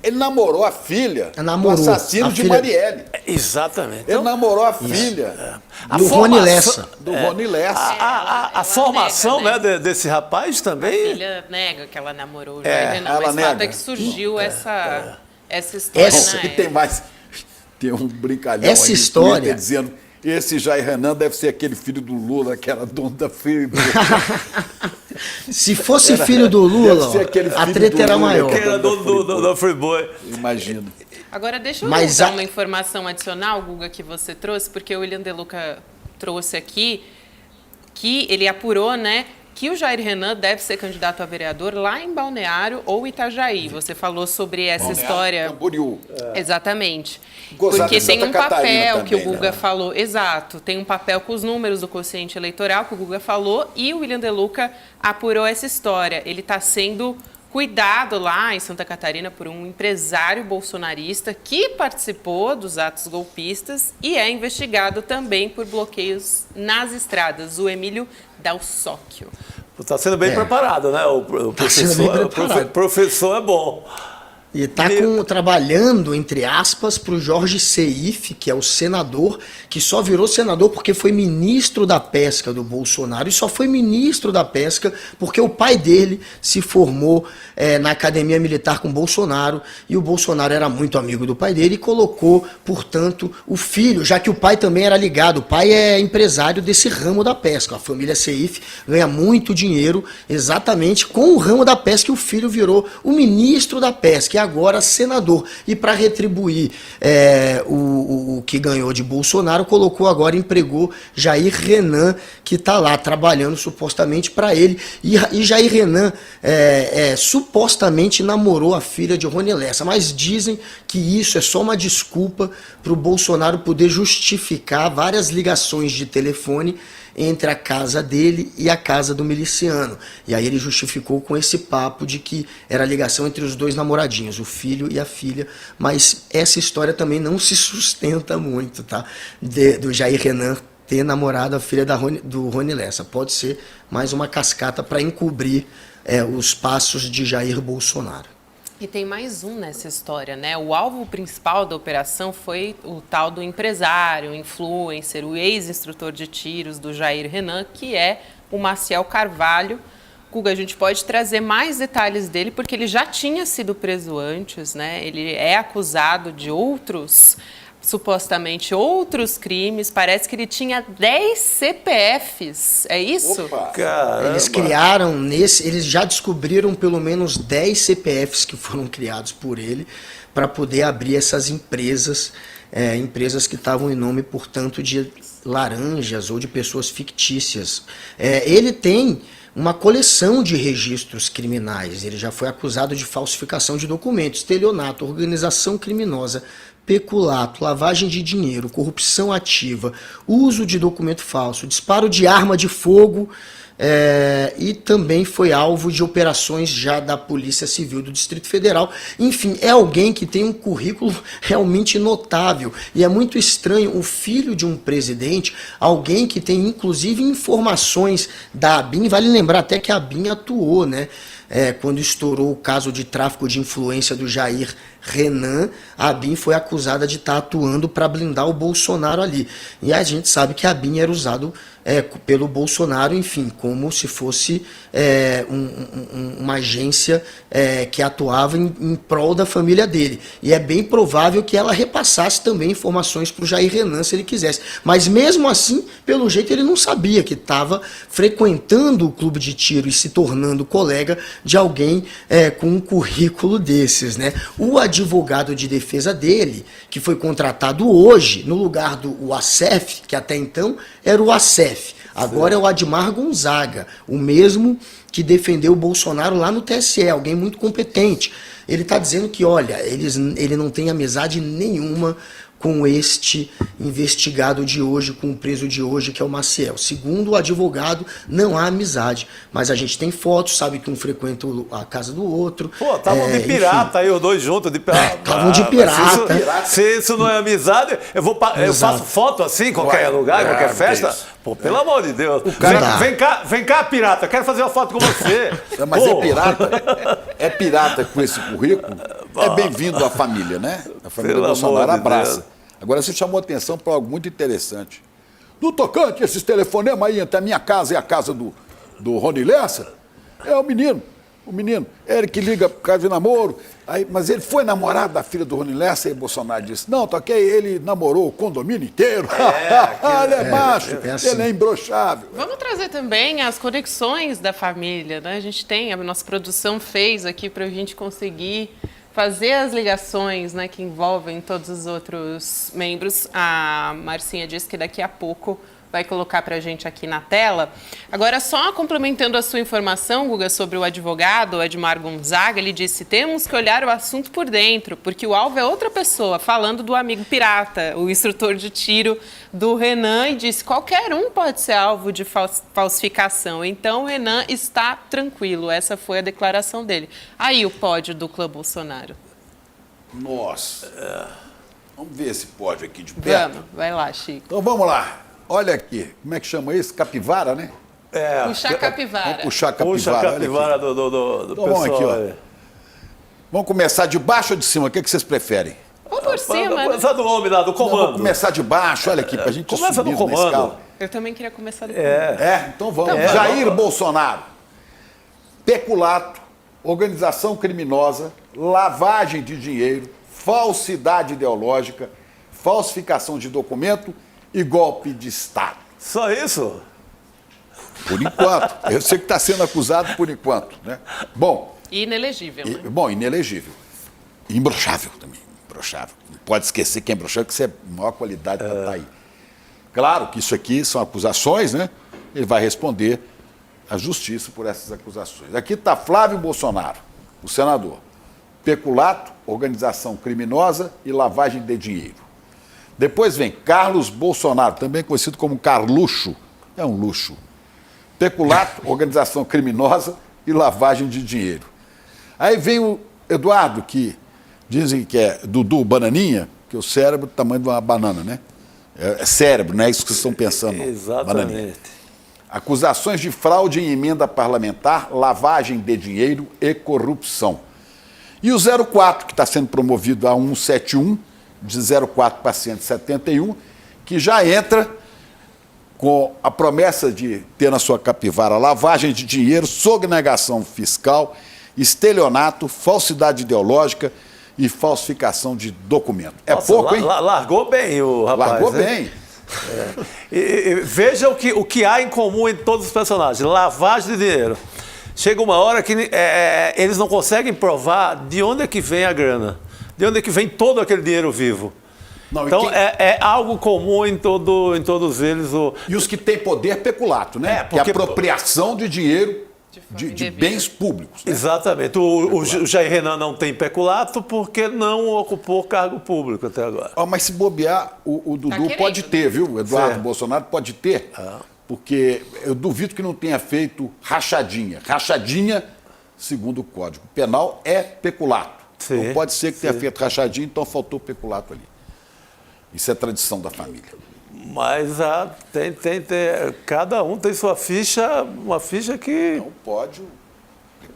F: Ele namorou a filha
B: Namorou
F: do assassino
B: a
F: de
B: filha-
F: Marielle.
E: Exatamente.
F: Ele namorou a filha
B: Do Rony Lessa.
F: do Rony Lessa.
E: A
D: Ela
E: formação
D: nega, né?
E: desse rapaz
D: A
E: também.
D: filha nega que ela namorou o Jair Renan,
F: ela
D: mas o fato
F: nega.
D: é que surgiu essa história
B: Essa-
D: na
F: E tem
D: época.
F: mais. Tem um brincalhão
B: Essa
F: aí no
B: história-
F: Twitter dizendo esse Jair Renan deve ser aquele filho do Lula, que era dono da Fribra.
B: Se fosse filho do Lula,
F: deve ser aquele
B: a
F: filho
B: treta
F: do
B: era
F: Lula,
B: maior.
E: Que era dono da Friboi.
F: Imagina.
D: Agora, deixa eu
B: Mas
D: dar
B: a-
D: uma informação adicional, Guga, que você trouxe, porque o William De Luca trouxe aqui que ele apurou, né, que o Jair Renan deve ser candidato a vereador lá em Balneário ou Itajaí. Você falou sobre essa história.
F: Camboriú.
D: Exatamente.
F: Gozado
D: Porque
F: de
D: tem
F: Santa
D: um papel
F: Catarina
D: que o
F: também,
D: Guga
F: né?
D: falou, exato, tem um papel com os números do quociente eleitoral que o Guga falou e o William De Luca apurou essa história. Ele está sendo cuidado lá em Santa Catarina por um empresário bolsonarista que participou dos atos golpistas e é investigado também por bloqueios nas estradas, o Emílio Dalsóquio.
E: Está sendo bem preparado, né? O
B: sendo bem preparado.
E: professor é bom.
B: E está trabalhando, entre aspas, para o Jorge Seif, que é o senador, que só virou senador porque foi ministro da pesca do Bolsonaro, e só foi ministro da pesca porque o pai dele se formou na academia militar com o Bolsonaro, e o Bolsonaro era muito amigo do pai dele e colocou, portanto, o filho, já que o pai também era ligado, o pai é empresário desse ramo da pesca, a família Seif ganha muito dinheiro exatamente com o ramo da pesca, e o filho virou o ministro da pesca, e agora senador. E para retribuir o que ganhou de Bolsonaro, agora empregou Jair Renan, que está lá trabalhando supostamente para ele. E Jair Renan supostamente namorou a filha de Rony Lessa, mas dizem que isso é só uma desculpa para o Bolsonaro poder justificar várias ligações de telefone entre a casa dele e a casa do miliciano. E aí ele justificou com esse papo de que era ligação entre os dois namoradinhos, o filho e a filha, mas essa história também não se sustenta muito, tá? Do Jair Renan ter namorado a filha do Rony Lessa. Pode ser mais uma cascata para encobrir os passos de Jair Bolsonaro.
D: E tem mais um nessa história, né? O alvo principal da operação foi o tal do empresário, influencer, o ex-instrutor de tiros do Jair Renan, que é o Maciel Carvalho. Guga, a gente pode trazer mais detalhes dele, porque ele já tinha sido preso antes, né? Ele é acusado de supostamente outros crimes. Parece que ele tinha 10 CPFs, é isso?
F: Opa.
E: Caramba.
B: Eles criaram eles já descobriram pelo menos 10 CPFs que foram criados por ele para poder abrir essas empresas, empresas que estavam em nome, portanto, de laranjas ou de pessoas fictícias. Ele tem uma coleção de registros criminais. Ele já foi acusado de falsificação de documentos, estelionato, organização criminosa, peculato, lavagem de dinheiro, corrupção ativa, uso de documento falso, disparo de arma de fogo, e também foi alvo de operações já da Polícia Civil do Distrito Federal. Enfim, é alguém que tem um currículo realmente notável. E é muito estranho o filho de um presidente, alguém que tem inclusive informações da ABIN, vale lembrar até que a ABIN atuou, né? Quando estourou o caso de tráfico de influência do Jair Renan, a ABIN foi acusada de estar atuando para blindar o Bolsonaro ali. E a gente sabe que a ABIN era usado pelo Bolsonaro, enfim, como se fosse uma agência que atuava em prol da família dele. E é bem provável que ela repassasse também informações para o Jair Renan, se ele quisesse. Mas mesmo assim, pelo jeito, ele não sabia que estava frequentando o clube de tiro e se tornando colega de alguém com um currículo desses, né? O advogado de defesa dele, que foi contratado hoje, no lugar do Assef, que até então era o Assef, agora é o Admar Gonzaga, o mesmo que defendeu o Bolsonaro lá no TSE, alguém muito competente. Ele está dizendo que, olha, ele não tem amizade nenhuma com este investigado de hoje, com o preso de hoje, que é o Maciel. Segundo o advogado, não há amizade. Mas a gente tem fotos, sabe que um frequenta a casa do outro.
E: Pô, estavam de pirata aí, os dois juntos.
B: Estavam de pirata.
E: Se isso não é amizade, eu faço foto assim, em qualquer lugar, em qualquer festa, Pô, pelo amor de Deus.
B: cara-
E: Vem cá, pirata, quero fazer uma foto com você.
F: Mas
E: Pô.
F: é pirata com esse currículo, é bem-vindo à família, né? A família
E: Pelo
F: Bolsonaro
E: amor de
F: abraça.
E: Deus.
F: Agora você chamou atenção para algo muito interessante. No tocante, esses telefonemas aí entre a minha casa e a casa do Rony Lessa, é o menino, ele que liga por causa de namoro, aí, mas ele foi namorado da filha do Rony Lessa e Bolsonaro disse, não, toquei, ele namorou o condomínio inteiro, ele é macho,
B: assim.
F: ele é imbrochável.
D: Vamos trazer também as conexões da família, né? A nossa produção fez aqui para a gente conseguir fazer as ligações, né, que envolvem todos os outros membros. A Marcinha disse que daqui a pouco vai colocar para a gente aqui na tela. Agora, só complementando a sua informação, Guga, sobre o advogado Edmar Gonzaga, ele disse, temos que olhar o assunto por dentro, porque o alvo é outra pessoa, falando do amigo pirata, o instrutor de tiro do Renan, e disse, qualquer um pode ser alvo de falsificação. Então, o Renan está tranquilo. Essa foi a declaração dele. Aí o pódio do clã Bolsonaro.
F: Nossa, vamos ver esse pódio aqui de perto.
D: Vamos, vai lá, Chico.
F: Então vamos lá, olha aqui, como é que chama isso? Capivara, né?
D: Puxar capivara.
F: Vamos puxar a
E: Puxa a
F: capivara. olha aqui.
E: capivara do
F: Então, vamos
E: pessoal.
F: aqui, ó. Vamos começar de baixo ou de cima? O que vocês preferem?
D: Ou por cima, né?
E: Começar do homem lá, do comando.
F: Vamos começar de baixo, olha aqui, pra gente
E: Começa
F: subir
E: no comando.
F: escala.
D: Eu também queria começar do
F: Então vamos.
E: É,
F: Jair
E: vamos.
F: Bolsonaro. Peculato, organização criminosa, lavagem de dinheiro, falsidade ideológica, falsificação de documento e golpe de Estado.
E: Só isso?
F: Por enquanto. Eu sei que está sendo acusado por enquanto, né? Bom,
D: Inelegível, né?
F: inelegível. Imbrochável também. Imbrochável. Não pode esquecer que é imbrochável, que isso é maior qualidade para estar aí. Claro que isso aqui são acusações, né? Ele vai responder à justiça por essas acusações. Aqui está Flávio Bolsonaro, o senador. Peculato, organização criminosa e lavagem de dinheiro. Depois vem Carlos Bolsonaro, também conhecido como Carluxo. É um luxo. Peculato, organização criminosa e lavagem de dinheiro. Aí vem o Eduardo, que dizem que é Dudu Bananinha, que o cérebro é do tamanho de uma banana, né? É cérebro, não é isso que vocês estão pensando. Não. Bananinha.
E: Exatamente.
F: Acusações de fraude em emenda parlamentar, lavagem de dinheiro e corrupção. E o 04, que está sendo promovido a 171, de 04 para 171, que já entra com a promessa de ter na sua capivara lavagem de dinheiro, sonegação fiscal, estelionato, falsidade ideológica e falsificação de documento. É
E: Nossa,
F: pouco, hein?
E: Largou bem o rapaz.
F: Largou
E: né?
F: bem.
E: E veja o que há em comum em todos os personagens. Lavagem de dinheiro. Chega uma hora que eles não conseguem provar de onde é que vem a grana. De onde é que vem todo aquele dinheiro vivo.
F: Não,
E: Então, é algo comum em todos eles.
F: E os que têm poder peculato, né?
E: porque-
F: Que é apropriação de dinheiro de
D: indevida.
F: bens públicos. Né?
E: Exatamente. O Jair Renan não tem peculato porque não ocupou cargo público até agora.
F: Ó, mas se bobear, o Dudu
D: querendo,
F: pode ter, viu? O Eduardo
E: Certo.
F: Bolsonaro pode ter. Porque eu duvido que não tenha feito rachadinha. Rachadinha, segundo o Código Penal, é peculato.
E: Sim,
F: Então pode ser que tenha
E: sim.
F: feito rachadinha, então faltou peculato ali. Isso é tradição da família.
E: Mas cada um tem sua ficha, uma ficha que...
F: Então pode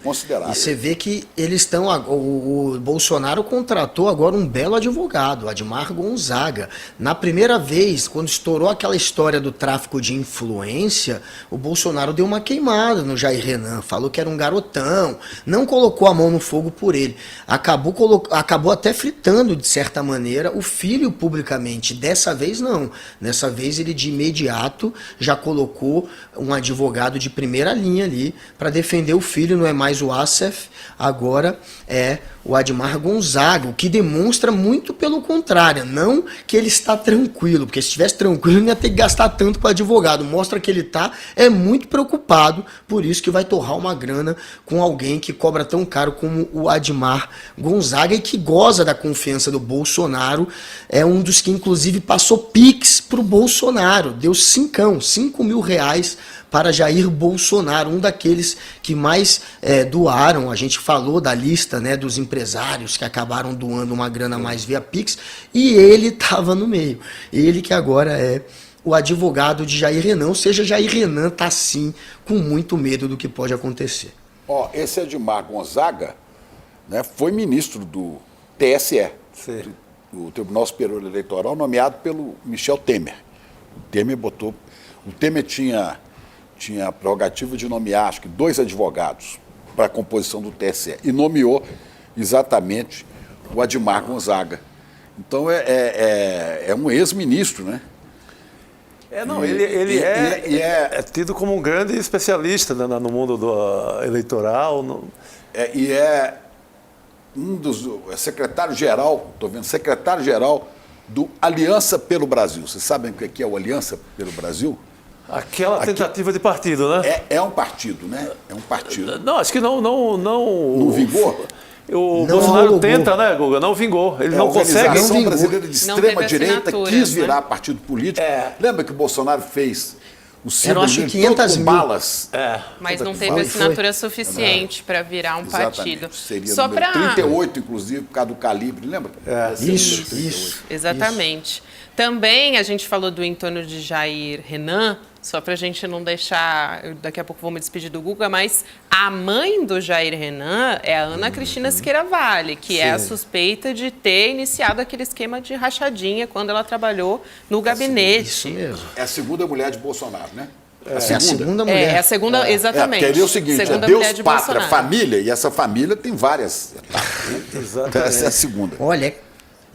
F: considerar.
B: E você vê que eles estão. O Bolsonaro contratou agora um belo advogado, Admar Gonzaga. Na primeira vez, quando estourou aquela história do tráfico de influência, o Bolsonaro deu uma queimada no Jair Renan, falou que era um garotão, não colocou a mão no fogo por ele. Acabou até fritando, de certa maneira, o filho publicamente. Dessa vez, não. Dessa vez, ele de imediato já colocou um advogado de primeira linha ali para defender o filho, não é mais o Assef, agora é o Admar Gonzaga, o que demonstra muito pelo contrário, não que ele está tranquilo, porque se estivesse tranquilo não ia ter que gastar tanto com o advogado, mostra que ele está muito preocupado, por isso que vai torrar uma grana com alguém que cobra tão caro como o Admar Gonzaga e que goza da confiança do Bolsonaro, é um dos que inclusive passou Pix pro Bolsonaro, deu 5 mil reais para Jair Bolsonaro, um daqueles que mais doaram. A gente falou da lista, né, dos empresários que acabaram doando uma grana a mais via Pix, e ele estava no meio. Ele que agora é o advogado de Jair Renan, ou seja, Jair Renan está sim com muito medo do que pode acontecer.
F: Ó, esse Edmar Gonzaga, né, foi ministro do TSE, o Tribunal Superior Eleitoral, nomeado pelo Michel Temer. O Temer tinha a prerrogativa de nomear, acho que 2 advogados para a composição do TSE, e nomeou exatamente o Edmar Gonzaga. Então é um ex-ministro, né?
E: Ele é tido como um grande especialista, né, no mundo eleitoral.
F: É um dos secretário-geral, estou vendo, secretário-geral do Aliança pelo Brasil. Vocês sabem o que é o Aliança pelo Brasil?
E: Aquela tentativa de partido, né?
F: É um partido, né? É um partido.
E: Não, acho que não.
F: Não vingou?
E: O
B: Não
E: Bolsonaro
B: rolou.
E: tenta, né, Guga? Não vingou. Ele não
F: A
E: consegue.
F: Organização
B: Não
F: Brasileira de
D: Não teve
F: Extrema-Direita
D: assinaturas,
F: quis virar
D: né?
F: partido político. Lembra que o Bolsonaro fez o
B: Eram,
F: símbolo
B: acho que
F: dele
B: 500
F: todo com
B: mil.
F: balas?
D: Mas não
B: Foi.
D: teve assinatura suficiente para virar um partido.
F: Exatamente. Seria
D: Só
F: número
D: para
F: 38, inclusive, por causa do calibre, lembra?
B: Isso.
D: Exatamente. Também a gente falou do entorno de Jair Renan, só para a gente não deixar, daqui a pouco vou me despedir do Guga, mas a mãe do Jair Renan é a Ana Cristina Siqueira Vale, que é a suspeita de ter iniciado aquele esquema de rachadinha quando ela trabalhou no gabinete.
B: Isso mesmo.
F: É a segunda mulher de Bolsonaro, né?
B: É a segunda mulher.
D: É a segunda, exatamente.
F: Porque ali é o seguinte,
D: segunda
F: é Deus,
D: mulher de
F: pátria,
D: Bolsonaro.
F: família, e essa família tem várias etapas.
E: Exatamente.
F: Então, essa é a segunda.
B: Olha,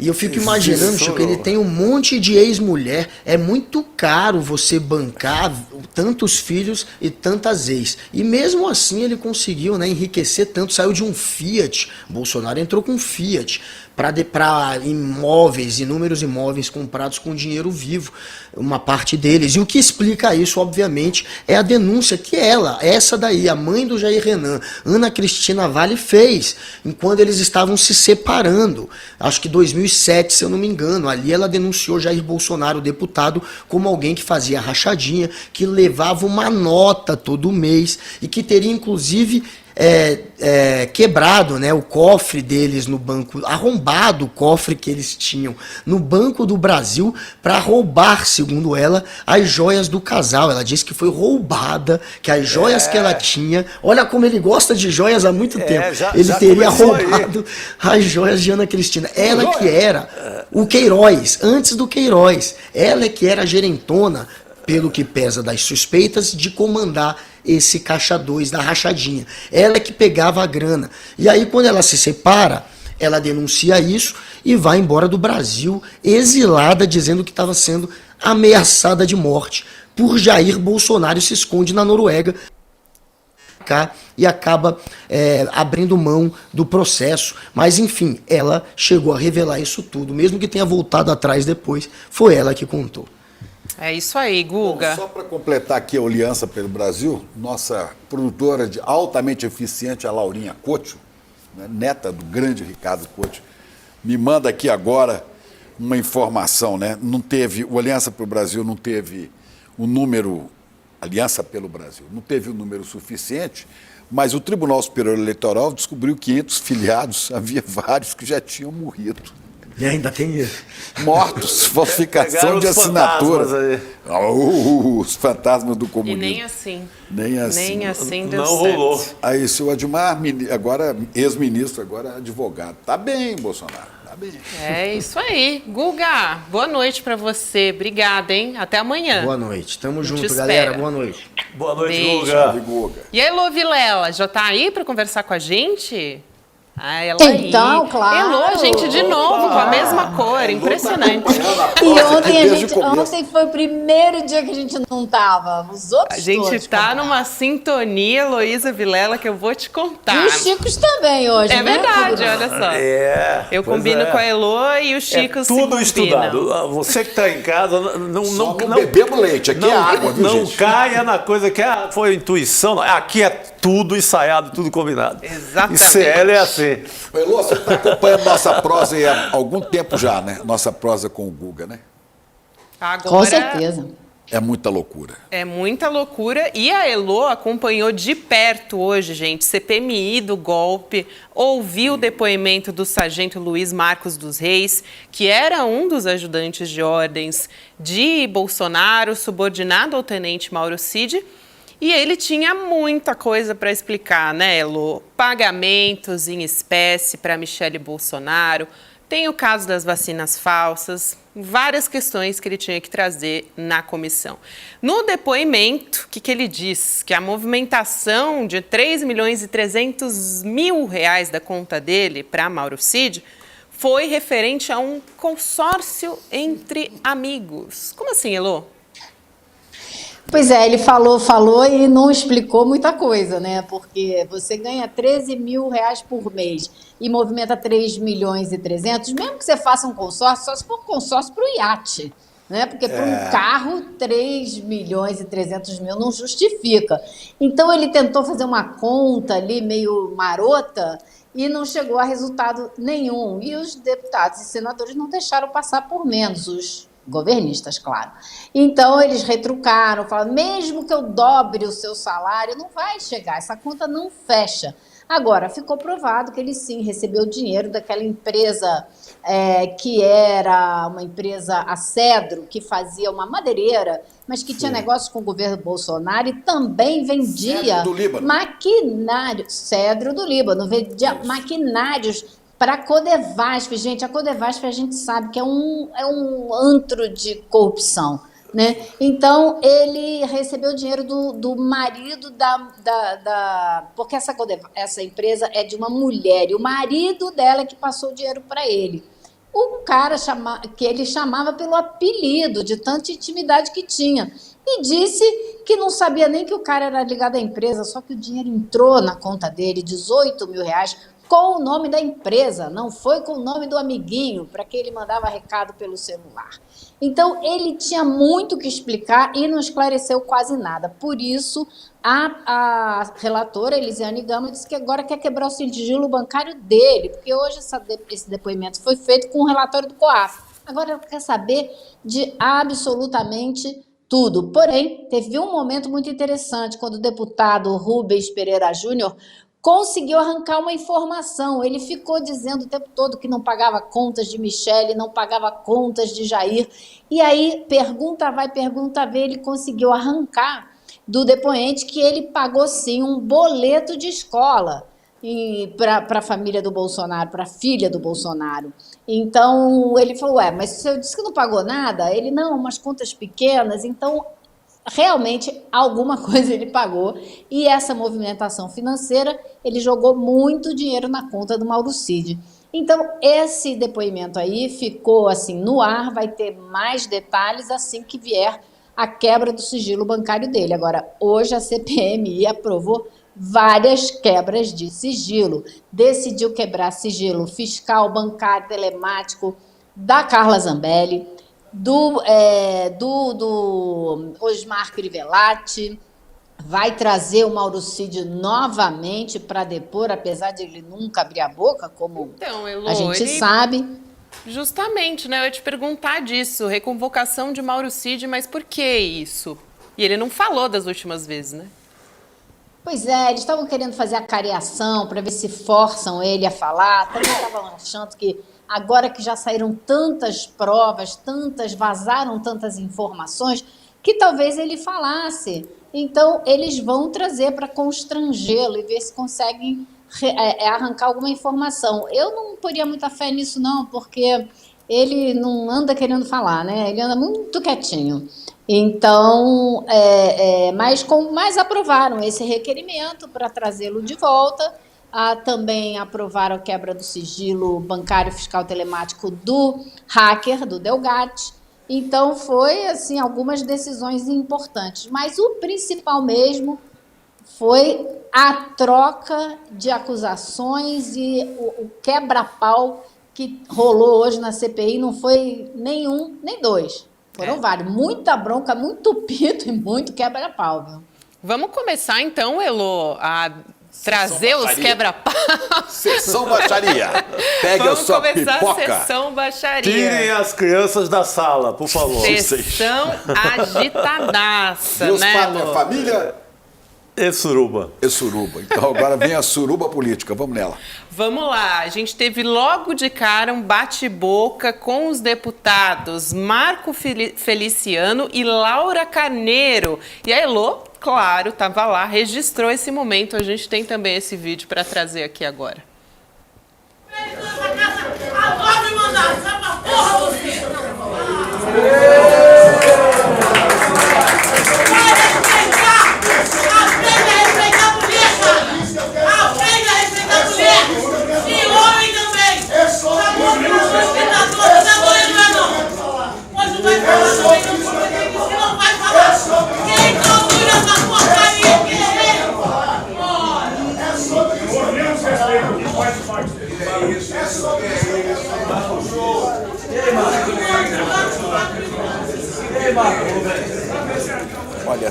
B: e eu fico imaginando, Chico, ele tem um monte de ex-mulher. É muito caro você bancar tantos filhos e tantas ex. E mesmo assim ele conseguiu, né, enriquecer tanto. Saiu de um Fiat. Bolsonaro entrou com um Fiat para imóveis, inúmeros imóveis comprados com dinheiro vivo, uma parte deles. E o que explica isso, obviamente, é a denúncia que essa daí, a mãe do Jair Renan, Ana Cristina Vale, fez, enquanto eles estavam se separando. Acho que 2007, se eu não me engano. Ali ela denunciou Jair Bolsonaro, deputado, como alguém que fazia rachadinha, que levava uma nota todo mês e que teria, inclusive, quebrado, né, o cofre deles no banco, arrombado o cofre que eles tinham no Banco do Brasil para roubar, segundo ela, as joias do casal. Ela disse que foi roubada, que as joias que ela tinha, olha como ele gosta de joias há muito tempo, ele
E: já
B: teria
E: começou
B: roubado as joias de Ana Cristina. Ela que era o Queiroz, antes do Queiroz, ela é que era a gerentona, pelo que pesa das suspeitas, de comandar esse caixa 2 da rachadinha. Ela é que pegava a grana. E aí, quando ela se separa, ela denuncia isso e vai embora do Brasil, exilada, dizendo que estava sendo ameaçada de morte por Jair Bolsonaro, e se esconde na Noruega e acaba abrindo mão do processo. Mas, enfim, ela chegou a revelar isso tudo, mesmo que tenha voltado atrás depois, foi ela que contou.
D: É isso aí, Guga.
F: Bom, só para completar aqui a Aliança pelo Brasil, nossa produtora de altamente eficiente, a Laurinha Couto, né, neta do grande Ricardo Couto, me manda aqui agora uma informação, né? O Aliança pelo Brasil não teve o número, Aliança pelo Brasil, não teve o número suficiente, mas o Tribunal Superior Eleitoral descobriu 500 filiados, havia vários que já tinham morrido.
B: E ainda tem isso.
F: Mortos, falsificação de assinatura. Os fantasmas do
D: E
F: comunismo.
D: nem assim.
F: Nem assim.
D: deu
E: Não
D: certo.
E: rolou.
F: Aí, seu Admar, agora ex-ministro, agora advogado. Tá bem, Bolsonaro, tá bem.
D: É isso aí. Guga, boa noite para você. Obrigada, hein? Até amanhã.
B: Boa noite. Tamo junto,
D: espera.
B: galera. Boa noite.
E: Boa noite,
D: Beijo.
E: Guga.
F: Guga.
D: E a Elô Vilela, já tá aí para conversar com a gente? Ah, ela
G: Então,
D: aí.
G: claro.
D: Elô, gente, de novo, com a mesma cor. Impressionante.
G: E ontem foi o primeiro dia que a gente não tava. Os outros
D: A gente
G: todos
D: tá
G: compraram.
D: numa sintonia, Heloísa Vilela, que eu vou te contar.
G: E os Chicos também hoje,
D: É
G: né?
D: verdade, olha só. Eu
E: pois
D: combino
E: é.
D: com a Elô e o Chico se
E: Tudo
D: combinam.
E: estudado. Você que está em casa,
F: Só não bebemos leite, aqui é água, viu,
E: não
F: gente?
E: caia na coisa que foi intuição. Não. Aqui é tudo ensaiado, tudo combinado.
D: Exatamente.
E: E CL é assim.
F: Elô, você está acompanhando nossa prosa há algum tempo já, né? Nossa prosa com o Guga, né?
D: Agora,
G: Com certeza.
F: É muita loucura.
D: É muita loucura. E a Elô acompanhou de perto hoje, gente, CPMI do golpe, ouviu o depoimento do sargento Luiz Marcos dos Reis, que era um dos ajudantes de ordens de Bolsonaro, subordinado ao tenente Mauro Cid. E ele tinha muita coisa para explicar, né, Elô? Pagamentos em espécie para Michele Bolsonaro. Tem o caso das vacinas falsas, várias questões que ele tinha que trazer na comissão. No depoimento, o que ele diz? Que a movimentação de 3.300.000 reais da conta dele para Mauro Cid foi referente a um consórcio entre amigos. Como assim, Elô?
G: Pois é, ele falou e não explicou muita coisa, né? Porque você ganha 13 mil reais por mês e movimenta 3.300.000, mesmo que você faça um consórcio, só se for um consórcio para o iate, né? Porque para um carro, 3.300.000 não justifica. Então ele tentou fazer uma conta ali meio marota e não chegou a resultado nenhum. E os deputados e senadores não deixaram passar por menos, os governistas, claro. Então, eles retrucaram, falaram, mesmo que eu dobre o seu salário, não vai chegar, essa conta não fecha. Agora, ficou provado que ele sim recebeu dinheiro daquela empresa que era uma empresa, a Cedro, que fazia uma madeireira, mas que tinha negócio com o governo Bolsonaro e também vendia maquinário. Cedro do Líbano, vendia maquinários para a Codevasf. Gente, a Codevasf a gente sabe que é um antro de corrupção, né? Então, ele recebeu dinheiro do marido porque essa empresa é de uma mulher, e o marido dela que passou o dinheiro para ele. Um cara que ele chamava pelo apelido, de tanta intimidade que tinha. E disse que não sabia nem que o cara era ligado à empresa, só que o dinheiro entrou na conta dele, 18 mil reais, com o nome da empresa, não foi com o nome do amiguinho, para que ele mandava recado pelo celular. Então, ele tinha muito que explicar e não esclareceu quase nada. Por isso, a relatora, Elisiane Gama, disse que agora quer quebrar o sigilo bancário dele, porque hoje esse depoimento foi feito com o relatório do COAF. Agora, ela quer saber de absolutamente tudo. Porém, teve um momento muito interessante, quando o deputado Rubens Pereira Júnior conseguiu arrancar uma informação. Ele ficou dizendo o tempo todo que não pagava contas de Michele, não pagava contas de Jair. E aí, pergunta vai, pergunta vem, ele conseguiu arrancar do depoente que ele pagou, sim, um boleto de escola para a família do Bolsonaro, para a filha do Bolsonaro. Então, ele falou, mas você disse que não pagou nada? Ele, não, umas contas pequenas. Então, realmente, alguma coisa ele pagou, e essa movimentação financeira, ele jogou muito dinheiro na conta do Mauro Cid. Então, esse depoimento aí ficou assim no ar, vai ter mais detalhes assim que vier a quebra do sigilo bancário dele. Agora, hoje a CPMI aprovou várias quebras de sigilo, decidiu quebrar sigilo fiscal, bancário, telemático da Carla Zambelli, do Osmar Crivellati, vai trazer o Mauro Cid novamente para depor, apesar de ele nunca abrir a boca, como
D: então, Elô,
G: a gente sabe.
D: Justamente, né? Eu ia te perguntar disso, reconvocação de Mauro Cid, mas por que isso? E ele não falou das últimas vezes, né?
G: Pois é, eles estavam querendo fazer a cariação para ver se forçam ele a falar. Também estavam achando que agora que já saíram tantas provas, vazaram tantas informações, que talvez ele falasse. Então, eles vão trazer para constrangê-lo e ver se conseguem arrancar alguma informação. Eu não poria muita fé nisso, não, porque ele não anda querendo falar, né? Ele anda muito quietinho. Então, mas aprovaram esse requerimento para trazê-lo de volta. Também aprovaram a quebra do sigilo bancário, fiscal, telemático do hacker, do Delgatti. Então, foi assim, algumas decisões importantes. Mas o principal mesmo foi a troca de acusações e o quebra-pau que rolou hoje na CPI. Não foi nenhum, nem dois. Foram vários. Muita bronca, muito pito e muito quebra-pau, viu?
D: Vamos começar, então, Elô, a trazer os quebra-pau.
F: Sessão baixaria. Pegue a sua
D: começar
F: pipoca.
D: a sessão baixaria.
E: Tirem as crianças da sala, por favor.
D: Sessão agitadaça,
F: Deus,
D: né,
F: pátria,
D: Lu?
F: família
E: E suruba.
F: e suruba. Então agora vem a suruba política. Vamos nela.
D: Vamos lá, a gente teve logo de cara um bate-boca com os deputados Marco Feliciano e Laura Carneiro. E a Elô, claro, estava lá, registrou esse momento. A gente tem também esse vídeo para trazer aqui agora.
H: Agora me mandaram, sai pra porra você! Vai respeitar! Aprenda a respeitar a mulher, cara! Aprenda a respeitar a mulher! E homem também! Tá bom que não sou respeitador, não tá doendo, não! Mas não vai falar também, você não vai falar! Quem tá ouvindo essa porcaria aqui é ele! É sobre isso!
F: Olha,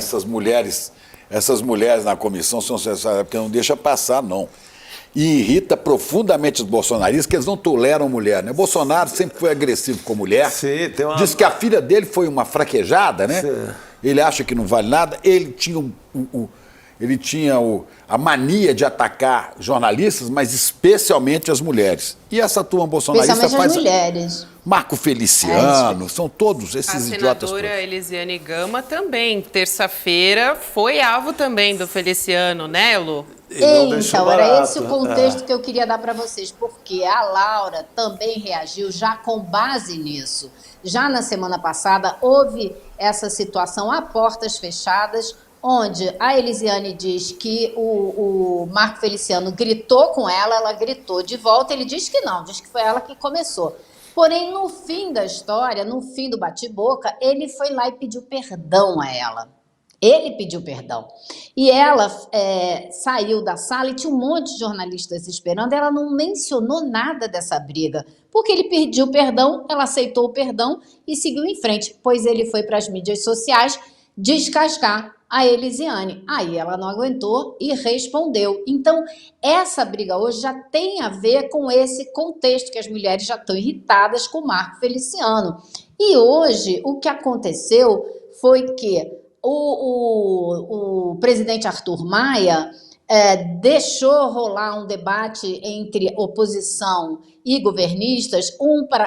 F: essas mulheres na comissão são sensacionais, porque não deixa passar, não. E irrita profundamente os bolsonaristas, que eles não toleram mulher, né? Bolsonaro sempre foi agressivo com mulher.
E: Sim, tem uma...
F: Diz que a filha dele foi uma fraquejada, né?
E: Sim.
F: Ele acha que não vale nada. Ele tinha a mania de atacar jornalistas, mas especialmente as mulheres. E essa turma bolsonarista
G: Especialmente
F: faz...
G: as mulheres.
F: Marco Feliciano, são todos esses
D: A
F: idiotas.
D: senadora Elisiane Gama também, terça-feira, foi alvo também do Feliciano, né, Elô?
G: Então, era esse o contexto que eu queria dar para vocês, porque a Laura também reagiu já com base nisso. Já na semana passada houve essa situação a portas fechadas, onde a Elisiane diz que o Marco Feliciano gritou com ela gritou de volta, ele diz que não, diz que foi ela que começou. Porém, no fim da história, no fim do bate-boca, ele foi lá e pediu perdão a ela. Ele pediu perdão. E ela saiu da sala e tinha um monte de jornalistas esperando. Ela não mencionou nada dessa briga, porque ele pediu perdão, ela aceitou o perdão e seguiu em frente, pois ele foi para as mídias sociais descascar a Elisiane. Aí ela não aguentou e respondeu. Então, essa briga hoje já tem a ver com esse contexto, que as mulheres já estão irritadas com o Marco Feliciano. E hoje, o que aconteceu foi que o presidente Arthur Maia deixou rolar um debate entre oposição e governistas,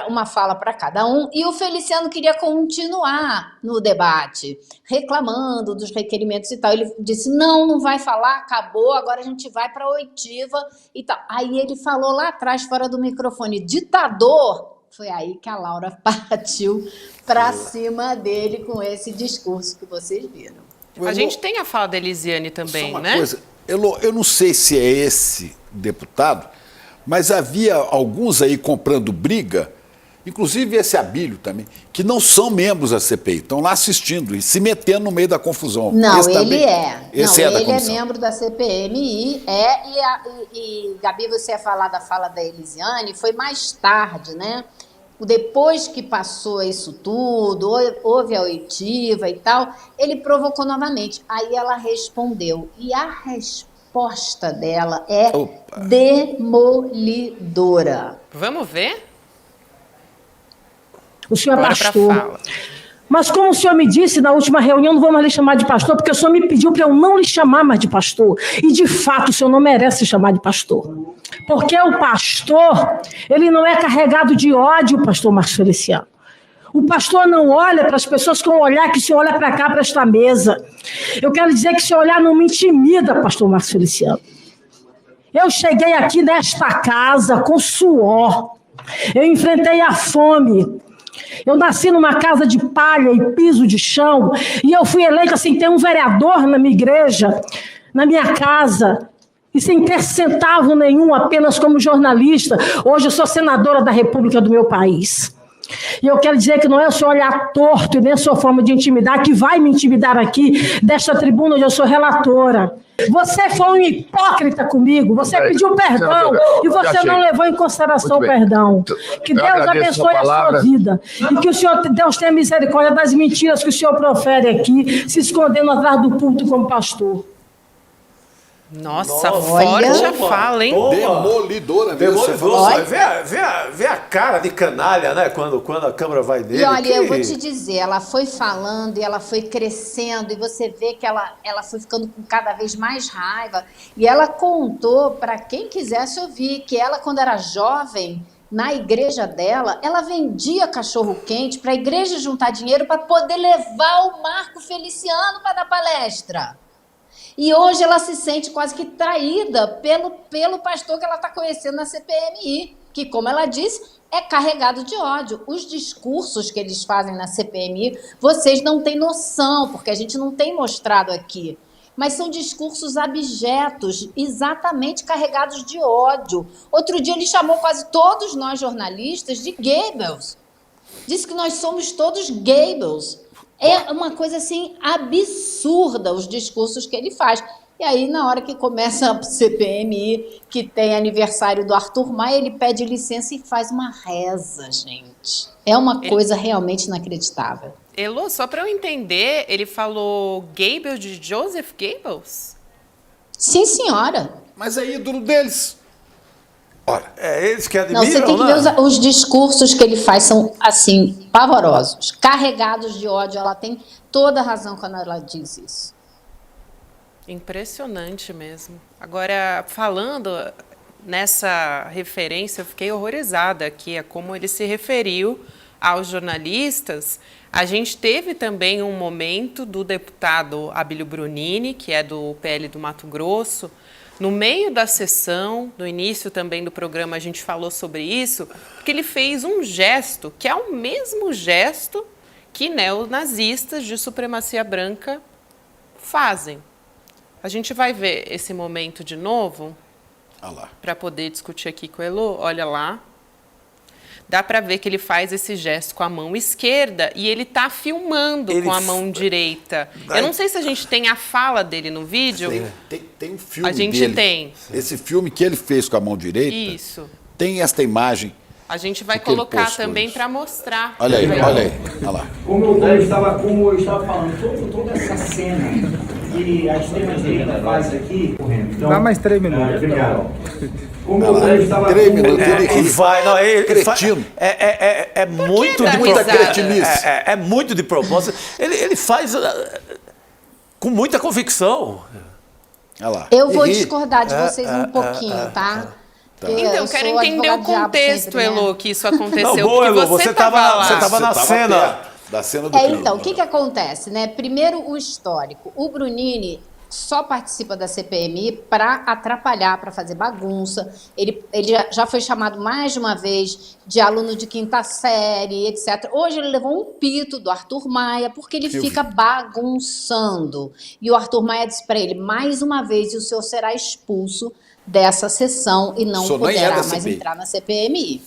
G: uma fala para cada um, e o Feliciano queria continuar no debate, reclamando dos requerimentos e tal. Ele disse, não vai falar, acabou, agora a gente vai para a oitiva e tal. Aí ele falou lá atrás, fora do microfone, ditador. Foi aí que a Laura partiu para cima dele com esse discurso que vocês viram.
D: A gente tem a fala da Elisiane também, né?
F: Coisa, eu não sei se é esse deputado, mas havia alguns aí comprando briga, inclusive esse Abílio também, que não são membros da CPI, estão lá assistindo e se metendo no meio da confusão.
G: Não,
F: esse
G: ele
F: também,
G: é.
F: Esse
G: não,
F: é
G: ele é membro da CPMI, e Gabi, você ia falar da fala da Elisiane, foi mais tarde, né? Depois que passou isso tudo, houve a oitiva e tal, ele provocou novamente. Aí ela respondeu. E a resposta dela é demolidora.
D: Vamos ver?
I: O senhor é
D: Bora
I: pastor.
D: pra fala.
I: Mas como o senhor me disse na última reunião, não vou mais lhe chamar de pastor, porque o senhor me pediu para eu não lhe chamar mais de pastor. E, de fato, o senhor não merece se chamar de pastor. Porque o pastor, ele não é carregado de ódio, pastor Marcos Feliciano. O pastor não olha para as pessoas com o olhar que o senhor olha para cá, para esta mesa. Eu quero dizer que esse olhar não me intimida, pastor Marcos Feliciano. Eu cheguei aqui nesta casa com suor. Eu enfrentei a fome. Eu nasci numa casa de palha e piso de chão, e eu fui eleita sem ter um vereador na minha igreja, na minha casa, e sem ter centavo nenhum, apenas como jornalista. Hoje eu sou senadora da República do meu país. E eu quero dizer que não é o seu olhar torto e nem a sua forma de intimidar que vai me intimidar aqui, desta tribuna onde eu sou relatora. Você foi um hipócrita comigo, você pediu perdão e você não levou em consideração o perdão. Que Deus abençoe a sua vida e que o Senhor, Deus tenha misericórdia das mentiras que o Senhor profere aqui, se escondendo atrás do púlpito como pastor.
D: Nossa,
G: olha.
D: forte a fala, hein?
F: Demolidora mesmo. você falou.
E: Demolidor. Vê a cara de canalha, né? Quando a câmera vai nele.
G: E olha, eu vou te dizer, ela foi falando e ela foi crescendo, e você vê que ela foi ficando com cada vez mais raiva. E ela contou, para quem quisesse ouvir, que ela, quando era jovem, na igreja dela, ela vendia cachorro-quente para a igreja juntar dinheiro para poder levar o Marco Feliciano para dar palestra. E hoje ela se sente quase que traída pelo pastor que ela está conhecendo na CPMI, que, como ela disse, é carregado de ódio. Os discursos que eles fazem na CPMI, vocês não têm noção, porque a gente não tem mostrado aqui. Mas são discursos abjetos, exatamente carregados de ódio. Outro dia ele chamou quase todos nós jornalistas de Goebbels. Disse que nós somos todos Goebbels. É uma coisa assim absurda os discursos que ele faz. E aí, na hora que começa a CPMI, que tem aniversário do Arthur Maia, ele pede licença e faz uma reza, gente. É uma coisa realmente inacreditável.
D: Elô, só para eu entender, ele falou Goebbels de Joseph Goebbels?
G: Sim, senhora.
F: Mas é ídolo deles. Ora,
E: É eles que admiram,
G: Não, você tem que
E: né?
G: ver os discursos que ele faz, são, assim, pavorosos, carregados de ódio. Ela tem toda a razão quando ela diz isso.
D: Impressionante mesmo. Agora, falando nessa referência, eu fiquei horrorizada aqui, a como ele se referiu aos jornalistas. A gente teve também um momento do deputado Abílio Brunini, que é do PL do Mato Grosso. No meio da sessão, no início também do programa, a gente falou sobre isso, porque ele fez um gesto, que é o mesmo gesto que neonazistas de supremacia branca fazem. A gente vai ver esse momento de novo, para poder discutir aqui com o Elô. Olha lá. Dá para ver que ele faz esse gesto com a mão esquerda e ele está filmando com a mão direita. Eu não sei se a gente tem a fala dele no vídeo.
F: Tem um filme
D: A gente
F: dele.
D: tem.
F: Esse filme que ele fez com a mão direita.
D: Isso.
F: Tem esta imagem.
D: A gente vai
F: que ele
D: colocar
F: postou
D: também
F: isso.
D: para mostrar.
F: Olha aí, olha aí. Olha lá.
J: Como eu estava falando, toda essa cena que a extrema-direita faz aqui... Então, dá mais 3 minutos. Obrigado. Como eu estava
F: 3 minutos, ele ri.
E: Vai, não, ele
F: Cretino.
E: é muito
D: dá
E: de
D: risada?
F: Cretinice.
E: É muito de propósito. Ele faz com muita convicção.
F: Olha lá.
G: Eu vou
F: E ri.
G: discordar de vocês um pouquinho, tá? Porque
D: Então, eu
G: eu
D: quero
G: sou
D: entender o
G: advogado-diabo
D: contexto,
G: sempre, né?
D: Elô, que isso aconteceu.
E: Não, boa,
D: porque
E: Elô,
D: você
E: você
D: estava lá.
E: Você estava na
F: Você
E: cena.
F: perto da cena do crime.
G: Então, o que acontece, né? Primeiro, o histórico. O Brunini só participa da CPMI para atrapalhar, para fazer bagunça. Ele já foi chamado mais de uma vez de aluno de 5ª série, etc. Hoje ele levou um pito do Arthur Maia, porque ele fica bagunçando. E o Arthur Maia disse para ele, mais uma vez, o senhor será expulso dessa sessão e não
F: O senhor nem é
G: poderá
F: da
G: mais
F: CPI.
G: entrar na CPMI.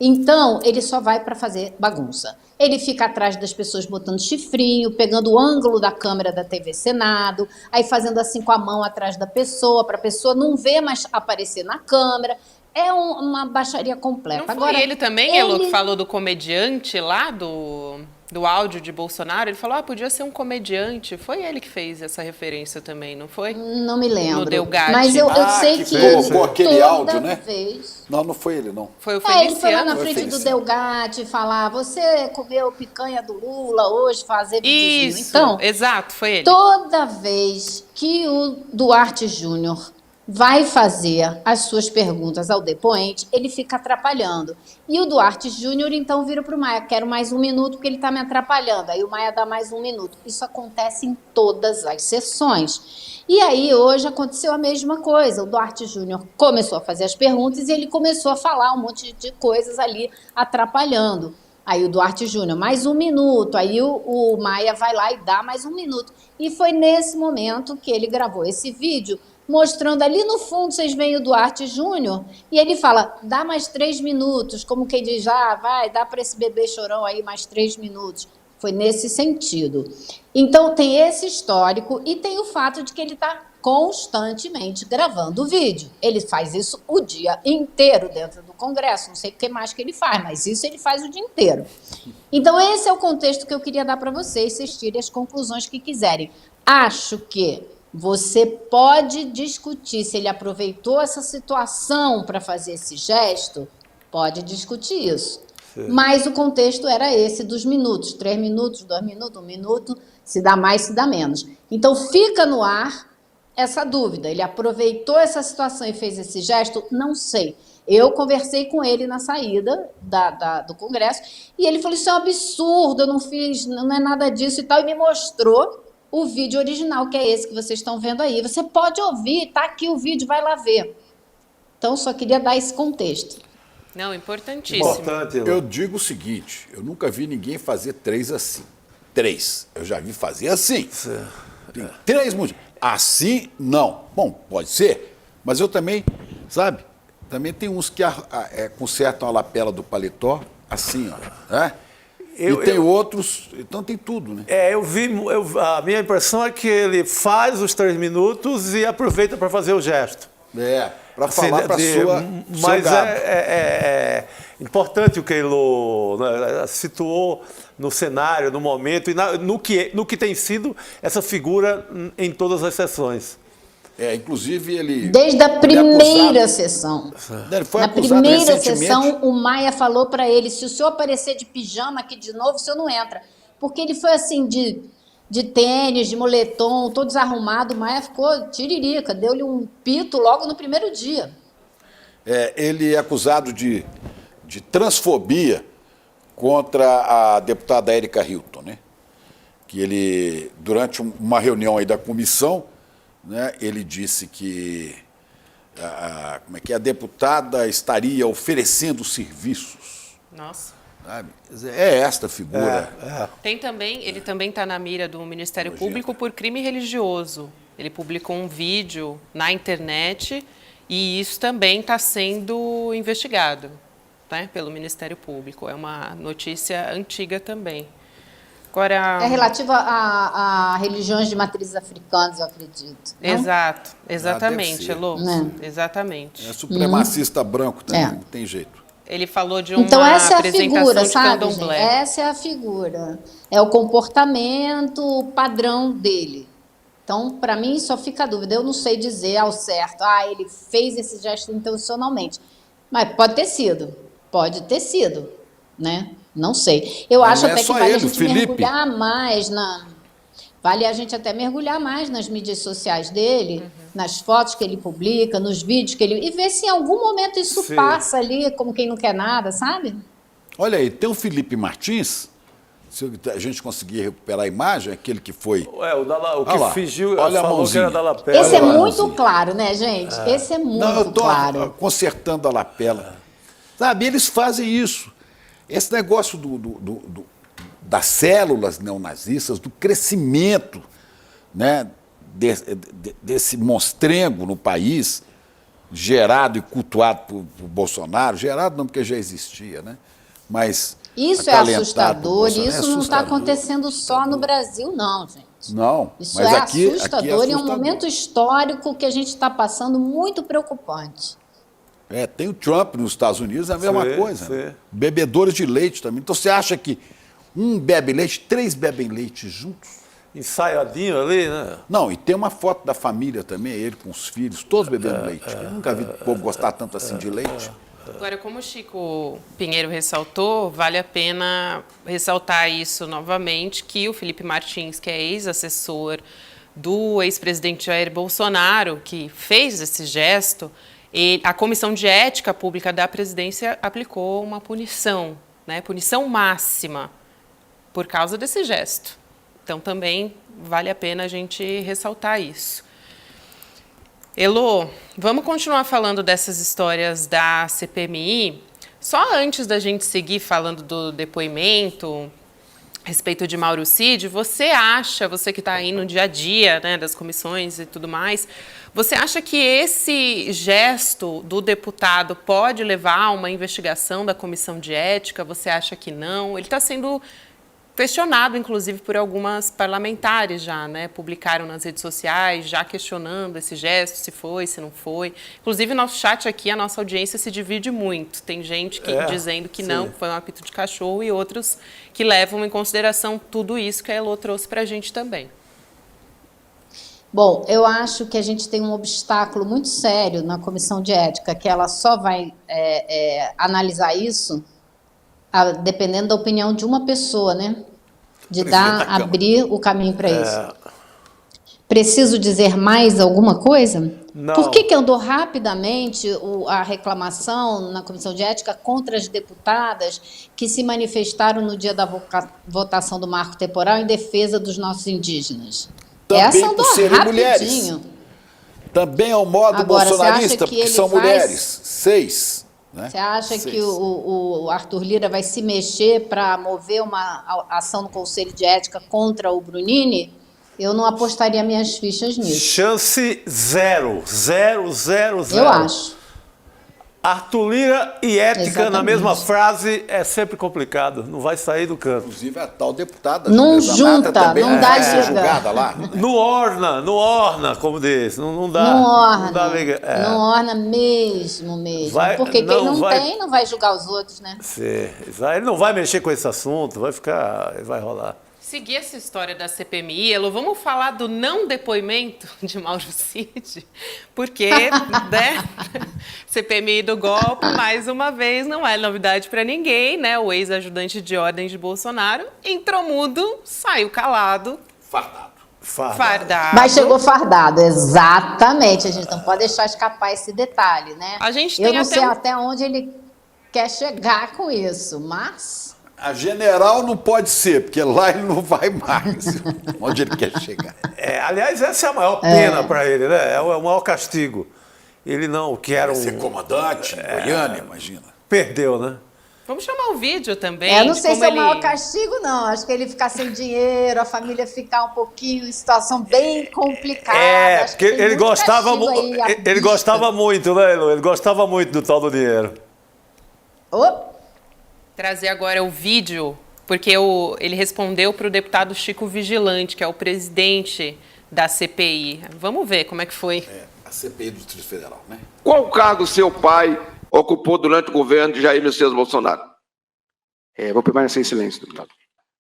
G: Então, ele só vai para fazer bagunça. Ele fica atrás das pessoas botando chifrinho, pegando o ângulo da câmera da TV Senado, aí fazendo assim com a mão atrás da pessoa, para a pessoa não ver mais aparecer na câmera. É uma baixaria completa.
D: Não foi ele também, Elô, que falou do comediante lá, do áudio de Bolsonaro? Ele falou, podia ser um comediante. Foi ele que fez essa referência também, não foi?
G: Não me lembro.
D: No Delgatti.
G: Mas eu sei
F: que
G: que
F: colocou aquele
G: toda
F: áudio, né?
G: vez...
F: Não foi ele, não.
D: Foi o
G: ele foi lá
D: Feliciano.
G: na frente do Delgatti falar, você comeu picanha do Lula hoje, fazer videozinho.
D: Isso,
G: Então,
D: exato, foi ele.
G: toda vez que o Duarte Júnior vai fazer as suas perguntas ao depoente, ele fica atrapalhando. E o Duarte Júnior, então, vira para o Maia, quero mais 1 minuto porque ele está me atrapalhando. Aí o Maia dá mais 1 minuto. Isso acontece em todas as sessões. E aí, hoje, aconteceu a mesma coisa. O Duarte Júnior começou a fazer as perguntas e ele começou a falar um monte de coisas ali, atrapalhando. Aí o Duarte Júnior, mais 1 minuto. Aí o Maia vai lá e dá mais 1 minuto. E foi nesse momento que ele gravou esse vídeo, mostrando ali no fundo, vocês veem o Duarte Júnior, e ele fala, dá mais 3 minutos, como quem diz, vai, dá para esse bebê chorão aí mais 3 minutos. Foi nesse sentido. Então, tem esse histórico e tem o fato de que ele está constantemente gravando o vídeo. Ele faz isso o dia inteiro dentro do Congresso. Não sei o que mais que ele faz, mas isso ele faz o dia inteiro. Então, esse é o contexto que eu queria dar para vocês tirem as conclusões que quiserem. Acho que Você pode discutir se ele aproveitou essa situação para fazer esse gesto, pode discutir isso. Sim. Mas o contexto era esse dos minutos, 3 minutos, 2 minutos, 1 minuto, se dá mais, se dá menos. Então fica no ar essa dúvida. Ele aproveitou essa situação e fez esse gesto? Não sei. Eu conversei com ele na saída do Congresso e ele falou, isso é um absurdo, eu não fiz, não é nada disso e tal, e me mostrou o vídeo original, que é esse que vocês estão vendo aí. Você pode ouvir, tá aqui o vídeo, vai lá ver. Então, só queria dar esse contexto.
D: Não, importantíssimo.
E: Importante,
F: eu digo o seguinte, eu nunca vi ninguém fazer 3 assim. 3. Eu já vi fazer assim. Tem 3 músicas. Assim, não. Bom, pode ser, mas eu também, sabe, também tem uns que consertam a lapela do paletó, assim, ó, né? E tem outros, então tem tudo, né?
E: A minha impressão é que ele faz os 3 minutos e aproveita para fazer o gesto.
F: Para falar para sua.
E: Mas é importante o que Keilo situou no cenário, no momento e no que tem sido essa figura em todas as sessões.
F: Inclusive ele...
G: Desde a primeira sessão.
F: Ele foi
G: Na
F: acusado
G: primeira
F: recentemente.
G: sessão, o Maia falou para ele, se o senhor aparecer de pijama aqui de novo, o senhor não entra. Porque ele foi assim, de tênis, de moletom, todo desarrumado. O Maia ficou tiririca, deu-lhe um pito logo no primeiro dia.
F: Ele é acusado de transfobia contra a deputada Érica Hilton, né? Que ele, durante uma reunião aí da comissão, né, ele disse que a deputada estaria oferecendo serviços.
D: Nossa.
F: Sabe? É esta figura.
D: Ele também está na mira do Ministério Público por crime religioso. Ele publicou um vídeo na internet e isso também está sendo investigado, né, pelo Ministério Público. É uma notícia antiga também. Agora,
G: é relativa a religiões de matrizes africanas, eu acredito. Não?
D: Exato, exatamente, Elô. Exatamente.
F: É supremacista branco também, não tem jeito.
D: Ele falou de uma
G: então, essa é a
D: apresentação
G: figura,
D: de
G: sabe,
D: candomblé.
G: Essa é a figura. É o comportamento padrão dele. Então, para mim, só fica a dúvida. Eu não sei dizer ao certo, ele fez esse gesto intencionalmente. Mas pode ter sido, né? Não sei. Eu acho até que vale a gente mergulhar mais Vale a gente até mergulhar mais nas mídias sociais dele, nas fotos que ele publica, nos vídeos que ele... E ver se em algum momento isso passa ali, como quem não quer nada, sabe?
F: Olha aí, tem o Felipe Martins, se a gente conseguir recuperar a imagem, aquele que foi...
E: O que fingiu,
F: olha a mãozinha.
E: Da lapela.
G: Esse é muito claro, né, gente? Esse é muito claro.
F: Eu estou consertando a lapela. Sabe, eles fazem isso. Esse negócio das células neonazistas, do crescimento, né, desse monstrengo no país, gerado e cultuado por Bolsonaro, gerado não porque já existia, né? Mas
G: isso é assustador, e isso não está acontecendo só no Brasil, não, gente.
F: Não,
G: isso
F: mas
G: é
F: aqui
G: assustador e é um momento histórico que a gente está passando muito preocupante.
F: Tem o Trump nos Estados Unidos, é a mesma coisa. Né? Bebedores de leite também. Então você acha que um bebe leite, 3 bebem leite juntos?
E: Ensaiadinho ali, né?
F: Não, e tem uma foto da família também, ele com os filhos, todos bebendo leite. Eu nunca vi o povo gostar tanto assim de leite.
D: Agora, como o Chico Pinheiro ressaltou, vale a pena ressaltar isso novamente, que o Felipe Martins, que é ex-assessor do ex-presidente Jair Bolsonaro, que fez esse gesto, a Comissão de Ética Pública da Presidência aplicou uma punição, né, punição máxima, por causa desse gesto. Então, também vale a pena a gente ressaltar isso. Elô, vamos continuar falando dessas histórias da CPMI. Só antes da gente seguir falando do depoimento a respeito de Mauro Cid, você que está aí no dia a dia, né, das comissões e tudo mais, você acha que esse gesto do deputado pode levar a uma investigação da Comissão de Ética? Você acha que não? Ele está sendo questionado, inclusive, por algumas parlamentares já, né? Publicaram nas redes sociais, já questionando esse gesto, se foi, se não foi. Inclusive, nosso chat aqui, a nossa audiência se divide muito. Tem gente dizendo que não, foi um apito de cachorro, e outros que levam em consideração tudo isso que a Elô trouxe para a gente também.
G: Bom, eu acho que a gente tem um obstáculo muito sério na comissão de ética, que ela só vai analisar isso dependendo da opinião de uma pessoa, né? De abrir o caminho para isso. Preciso dizer mais alguma coisa?
E: Não.
G: Por que andou rapidamente a reclamação na comissão de ética contra as deputadas que se manifestaram no dia da votação do marco temporal em defesa dos nossos indígenas?
F: Também
G: Essa andou
F: por serem
G: rapidinho.
F: mulheres. Também é o modo
G: Agora,
F: bolsonarista, porque são mulheres. 6. Né?
G: Você acha que o Arthur Lira vai se mexer para mover uma ação no Conselho de Ética contra o Brunini? Eu não apostaria minhas fichas nisso.
E: Chance zero. Zero.
G: Eu acho.
E: Arthur Lira e ética
G: Exatamente.
E: na mesma frase é sempre complicado. Não vai sair do canto.
F: Inclusive a tal deputada.
G: Não
F: Tereza
G: junta,
F: Mata, também
G: não dá
F: vai ser
G: liga.
F: julgada lá.
E: Não orna, como diz. Não dá.
G: Não orna.
E: Não dá liga.
G: Não orna mesmo. Porque quem não tem não vai julgar os outros, né?
E: Sim. Ele não vai mexer com esse assunto, vai rolar.
D: Seguir essa história da CPMI, Elo, vamos falar do não depoimento de Mauro Cid, porque, né, CPMI do golpe, mais uma vez, não é novidade para ninguém, né? O ex-ajudante de ordem de Bolsonaro entrou mudo, saiu calado. Fardado.
G: Mas chegou fardado, exatamente. A gente não pode deixar escapar esse detalhe, né?
D: A gente tem
G: Eu não sei até onde ele quer chegar com isso, mas...
F: A general não pode ser, porque lá ele não vai mais. Onde ele quer chegar.
E: Aliás, essa é a maior pena para ele, né? É o maior castigo. Ele não quer
F: ser comandante, Goiânia, imagina.
E: Perdeu, né?
D: Vamos chamar o vídeo também.
G: Eu não sei se é o maior castigo, não. Acho que ele ficar sem dinheiro, a família ficar um pouquinho em situação bem complicada.
E: Porque ele gostava muito, né, Elo? Ele gostava muito do tal do dinheiro.
D: Trazer agora o vídeo, porque ele respondeu para o deputado Chico Vigilante, que é o presidente da CPI. Vamos ver como é que foi.
F: A CPI do Distrito Federal, né?
C: Qual cargo seu pai ocupou durante o governo de Jair Messias Bolsonaro?
K: Vou permanecer em silêncio, deputado.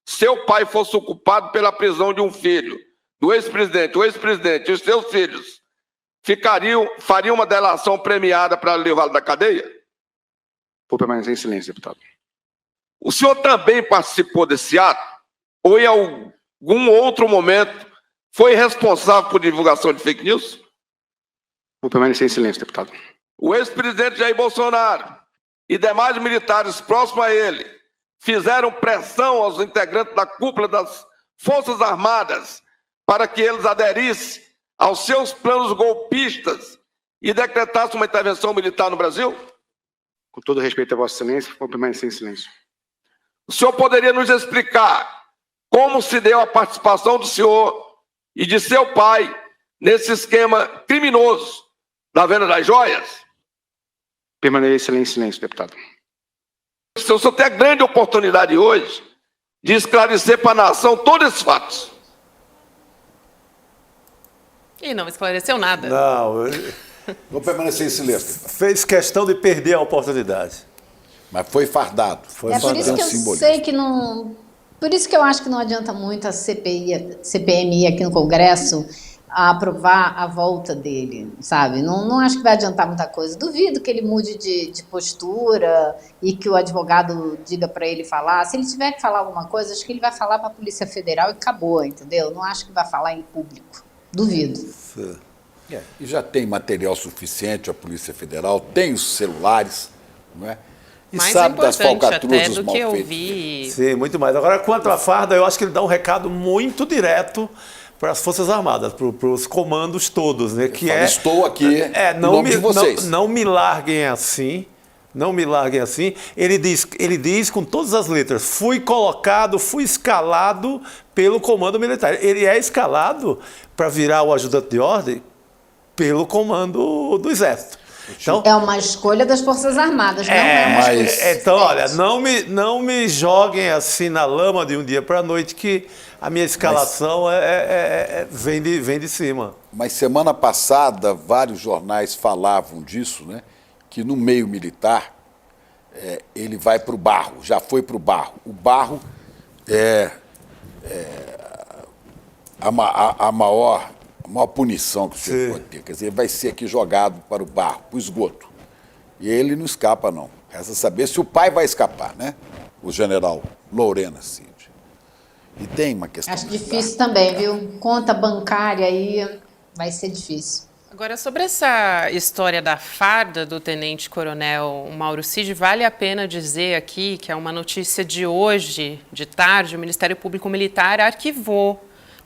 C: Seu pai fosse ocupado pela prisão de um filho do ex-presidente, o ex-presidente e os seus filhos fariam uma delação premiada para levá-lo da cadeia?
K: Vou permanecer em silêncio, deputado.
C: O senhor também participou desse ato? Ou em algum outro momento foi responsável por divulgação de fake news?
K: Vou permanecer em silêncio, deputado.
C: O ex-presidente Jair Bolsonaro e demais militares próximos a ele fizeram pressão aos integrantes da cúpula das Forças Armadas para que eles aderissem aos seus planos golpistas e decretassem uma intervenção militar no Brasil?
K: Com todo respeito a Vossa Excelência, vou permanecer em silêncio.
C: O senhor poderia nos explicar como se deu a participação do senhor e de seu pai nesse esquema criminoso da venda das joias?
K: Permanecer em silêncio, deputado.
C: O senhor tem a grande oportunidade hoje de esclarecer para a nação todos esses fatos.
D: E não esclareceu nada.
E: Não.
F: Vou permanecer em silêncio.
E: Fez questão de perder a oportunidade.
F: Mas foi fardado.
G: Por isso que eu sei que não... Por isso que eu acho que não adianta muito a CPMI aqui no Congresso a aprovar a volta dele, sabe? Não acho que vai adiantar muita coisa. Duvido que ele mude de postura e que o advogado diga para ele falar. Se ele tiver que falar alguma coisa, acho que ele vai falar para a Polícia Federal e acabou, entendeu? Não acho que vai falar em público. Duvido.
F: E já tem material suficiente a Polícia Federal, tem os celulares, não é? E
D: mais
F: sabe das
D: importante
F: falcatruas
D: até
F: dos
D: do que eu
F: malfeitos.
D: vi.
E: Sim, muito mais. Agora, quanto à farda, eu acho que ele dá um recado muito direto para as Forças Armadas, para os comandos todos, né? Que
F: estou aqui em nome de vocês.
E: Não me larguem assim. Não me larguem assim. Ele diz com todas as letras, fui escalado pelo comando militar. Ele é escalado para virar o ajudante de ordem pelo comando do Exército. Então,
G: é uma escolha das Forças Armadas, não é uma escolha.
E: Então, olha, não me joguem assim na lama de um dia para a noite, que a minha escalação vem de cima.
F: Mas semana passada, vários jornais falavam disso, né? Que no meio militar, ele vai para o barro, já foi para o barro. O barro é a maior punição que você pode ter. Quer dizer, vai ser aqui jogado para o barro, para o esgoto. E ele não escapa, não. Resta saber se o pai vai escapar, né? O general Lorena Cid. E tem uma questão...
G: Acho difícil também, viu? Conta bancária aí vai ser difícil.
D: Agora, sobre essa história da farda do tenente-coronel Mauro Cid, vale a pena dizer aqui que é uma notícia de hoje, de tarde, o Ministério Público Militar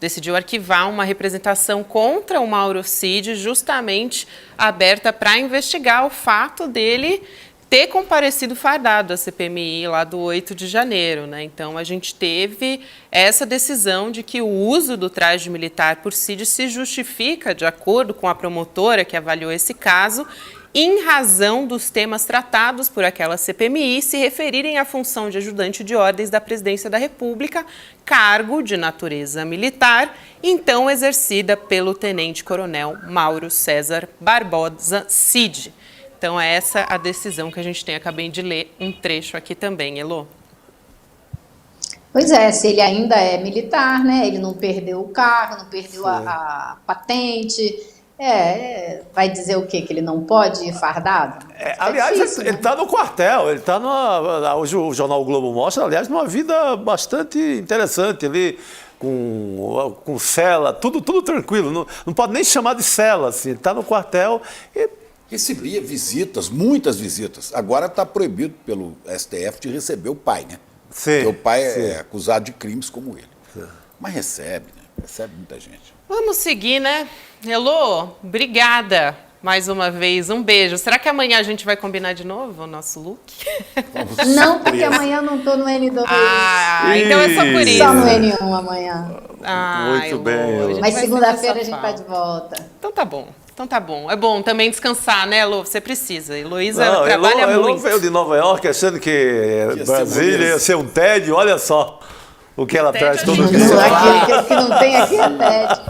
D: decidiu arquivar uma representação contra o Mauro Cid, justamente aberta para investigar o fato dele ter comparecido fardado à CPMI lá do 8 de janeiro, né? Então, a gente teve essa decisão de que o uso do traje militar por Cid se justifica, de acordo com a promotora que avaliou esse caso, em razão dos temas tratados por aquela CPMI se referirem à função de ajudante de ordens da Presidência da República, cargo de natureza militar, então exercida pelo tenente-coronel Mauro César Barbosa Cid. Então, é essa a decisão que a gente tem. Acabei de ler um trecho aqui também, Elô.
G: Pois é, se ele ainda é militar, né? Ele não perdeu o carro, não perdeu a patente. Vai dizer o quê? Que ele não pode ir fardado?
E: Aliás,
G: difícil,
E: ele está no quartel, ele está hoje o Jornal o Globo mostra, aliás, numa vida bastante interessante ali, com cela, tudo tranquilo. Não pode nem chamar de cela, assim. Ele está no quartel e...
F: Recebia visitas, muitas visitas. Agora está proibido pelo STF de receber o pai, né?
E: Sim.
F: Porque o pai é acusado de crimes como ele. Sim. Mas recebe, né? Recebe muita gente.
D: Vamos seguir, né? Elô, obrigada mais uma vez. Um beijo. Será que amanhã a gente vai combinar de novo o nosso look?
G: Não, porque amanhã eu não estou no N2.
D: Então é só por isso.
G: Só no N1 amanhã.
E: Muito bem.
G: Mas segunda-feira a gente está de volta.
D: Então tá bom. É bom também descansar, né, Elô? Você precisa. Heloísa trabalha muito.
E: Elô veio de Nova York achando que Brasília ia ser um tédio. Olha só o que ela traz todo dia.
G: Aquilo que não tem aqui é tédio.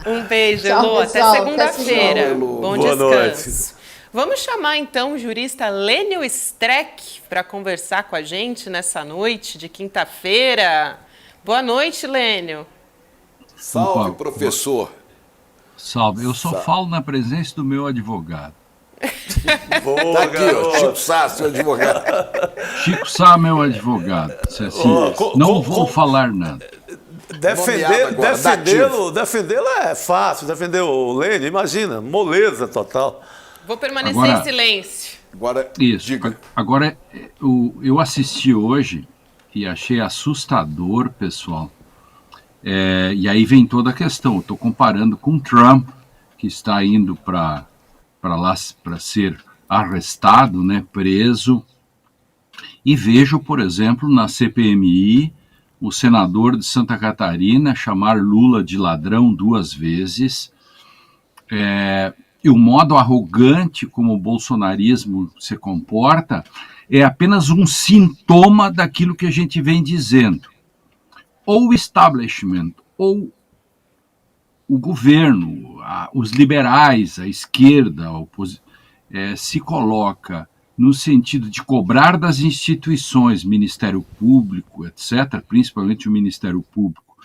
D: Um beijo,
G: Tchau,
D: Elô.
G: pessoal.
D: Até segunda-feira. Bom descanso.
E: Noite.
D: Vamos chamar, então, o jurista Lênio Streck para conversar com a gente nessa noite de quinta-feira. Boa noite, Lênio.
F: Salve, professor.
L: Salve. Eu só falo na presença do meu advogado.
F: Tá aqui, ó, Chico Sá, seu advogado.
L: Chico Sá, meu advogado. Assim, não vou falar nada.
E: Defendê-lo é fácil, defender o Lênio, imagina, moleza total.
D: Vou permanecer em silêncio.
L: Agora, eu assisti hoje e achei assustador, pessoal. E aí vem toda a questão. Eu estou comparando com Trump, que está indo para lá para ser arrestado, né, preso. E vejo, por exemplo, na CPMI, o senador de Santa Catarina chamar Lula de ladrão 2 vezes. E o modo arrogante como o bolsonarismo se comporta é apenas um sintoma daquilo que a gente vem dizendo. Ou o establishment, ou o governo, os liberais, a esquerda, se coloca no sentido de cobrar das instituições, Ministério Público, etc., principalmente o Ministério Público,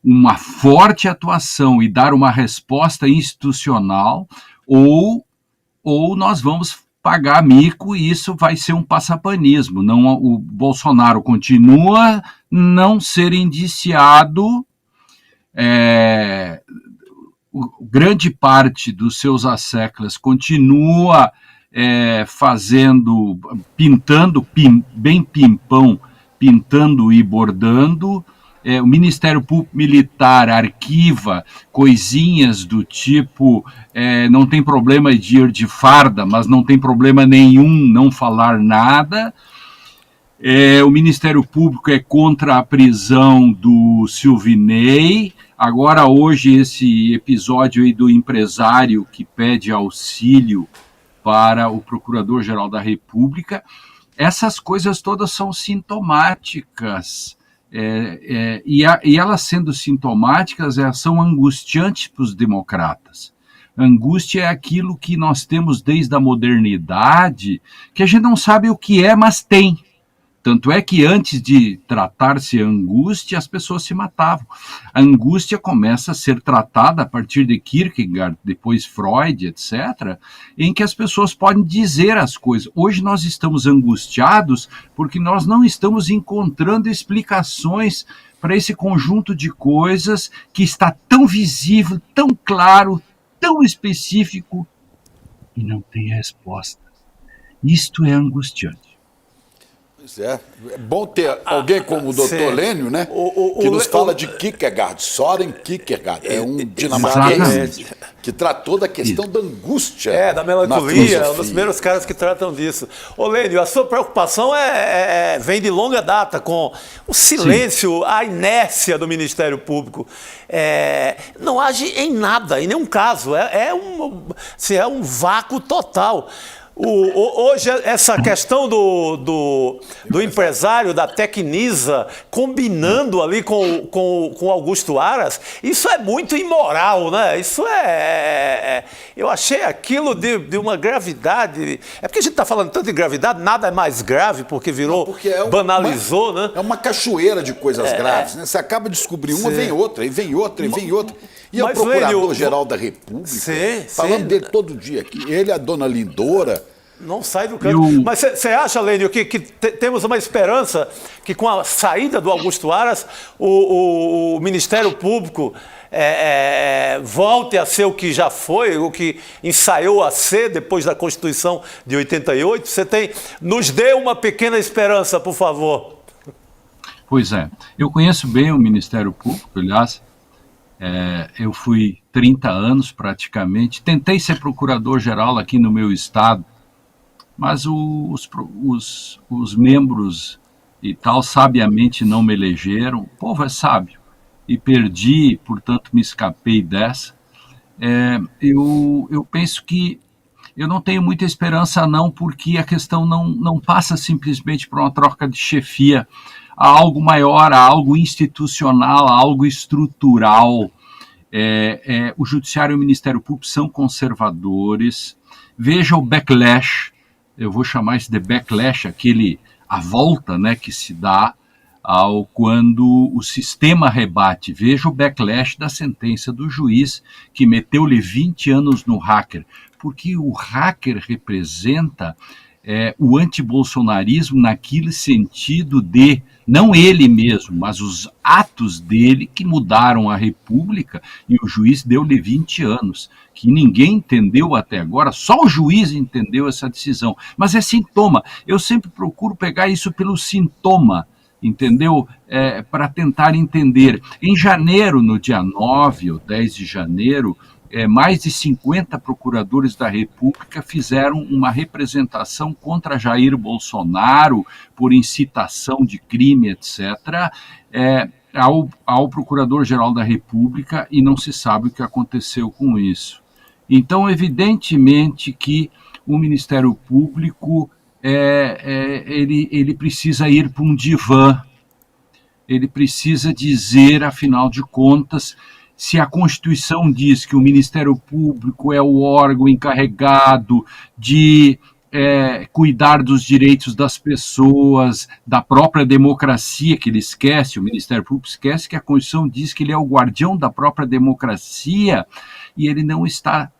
L: uma forte atuação e dar uma resposta institucional, ou nós vamos pagar mico e isso vai ser um passapanismo. Não, o Bolsonaro continua não ser indiciado, grande parte dos seus asseclas continua pintando bem pimpão, pintando e bordando. O Ministério Público Militar arquiva coisinhas do tipo não tem problema de ir de farda, mas não tem problema nenhum não falar nada. O Ministério Público é contra a prisão do Silvinei. Agora, hoje, esse episódio aí do empresário que pede auxílio para o Procurador-Geral da República. Essas coisas todas são sintomáticas. E elas sendo sintomáticas, são angustiantes para os democratas. Angústia é aquilo que nós temos desde a modernidade, que a gente não sabe o que é, mas tem. Tanto é que antes de tratar-se a angústia, as pessoas se matavam. A angústia começa a ser tratada a partir de Kierkegaard, depois Freud, etc., em que as pessoas podem dizer as coisas. Hoje nós estamos angustiados porque nós não estamos encontrando explicações para esse conjunto de coisas que está tão visível, tão claro, tão específico e não tem resposta. Isto é angustiante.
F: Pois é bom ter alguém como o Dr. Lênio, né? Que nos fala de Kierkegaard, Søren Kierkegaard, é um dinamarquês que tratou da questão da angústia.
E: Da melancolia, um dos primeiros caras que tratam disso. Ô Lênio, a sua preocupação vem de longa data com o silêncio, a inércia do Ministério Público. Não age em nada, em nenhum caso, é um vácuo total. Hoje, essa questão do empresário, da Tecnisa, combinando ali com Augusto Aras, isso é muito imoral, né? Isso eu achei aquilo de uma gravidade. É porque a gente está falando tanto de gravidade, nada é mais grave, porque banalizou, né?
F: É uma cachoeira de coisas graves, né? Você acaba de descobrir uma, vem outra, e vem outra, e vem outra. E o Procurador-Geral da República, falando dele todo dia aqui, ele, a dona Lindora.
E: Não sai do canto. Mas você acha, Lênio, que temos uma esperança que com a saída do Augusto Aras, o Ministério Público volte a ser o que já foi, o que ensaiou a ser depois da Constituição de 88? Nos dê uma pequena esperança, por favor.
L: Pois é. Eu conheço bem o Ministério Público, aliás. Eu fui 30 anos praticamente. Tentei ser procurador-geral aqui no meu estado, mas os membros e tal sabiamente não me elegeram. O povo é sábio e perdi, portanto me escapei dessa. Eu penso que eu não tenho muita esperança não, porque a questão não passa simplesmente por uma troca de chefia. Há algo maior, há algo institucional, há algo estrutural. O Judiciário e o Ministério Público são conservadores. Veja o backlash, eu vou chamar isso de backlash, a volta, né, que se dá quando o sistema rebate. Veja o backlash da sentença do juiz que meteu-lhe 20 anos no hacker, porque o hacker representa o antibolsonarismo naquele sentido de, não ele mesmo, mas os atos dele que mudaram a República, e o juiz deu-lhe 20 anos, que ninguém entendeu até agora, só o juiz entendeu essa decisão, mas é sintoma. Eu sempre procuro pegar isso pelo sintoma, entendeu? Para tentar entender. Em janeiro, no dia 9 ou 10 de janeiro, mais de 50 procuradores da República fizeram uma representação contra Jair Bolsonaro por incitação de crime, etc., ao Procurador-Geral da República, e não se sabe o que aconteceu com isso. Então, evidentemente que o Ministério Público ele precisa ir para um divã, ele precisa dizer, afinal de contas, se a Constituição diz que o Ministério Público é o órgão encarregado de cuidar dos direitos das pessoas, da própria democracia, que ele esquece, o Ministério Público esquece que a Constituição diz que ele é o guardião da própria democracia, e ele não está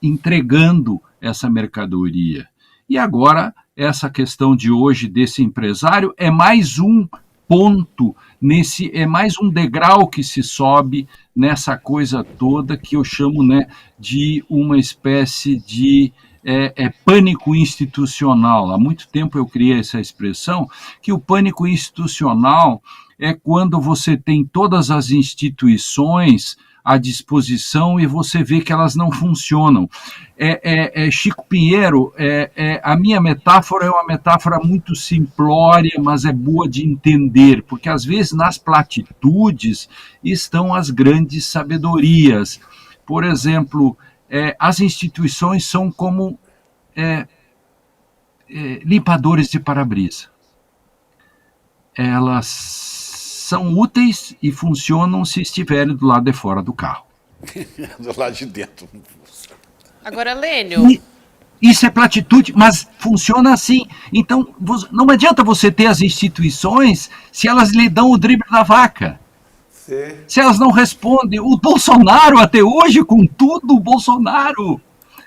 L: entregando essa mercadoria. E agora, essa questão de hoje desse empresário é mais um ponto, é mais um degrau que se sobe nessa coisa toda que eu chamo, né, de uma espécie de pânico institucional. Há muito tempo eu criei essa expressão, que o pânico institucional é quando você tem todas as instituições à disposição e você vê que elas não funcionam. Chico Pinheiro, a minha metáfora é uma metáfora muito simplória, mas é boa de entender, porque às vezes nas platitudes estão as grandes sabedorias. Por exemplo, as instituições são como limpadores de para-brisa. Elas são úteis e funcionam se estiverem do lado de fora do carro.
F: Do lado de dentro.
D: Agora, Lênio,
L: Isso é platitude, mas funciona assim. Então, não adianta você ter as instituições se elas lhe dão o drible da vaca.
E: Sim.
L: Se elas não respondem. O Bolsonaro, até hoje, com tudo, o Bolsonaro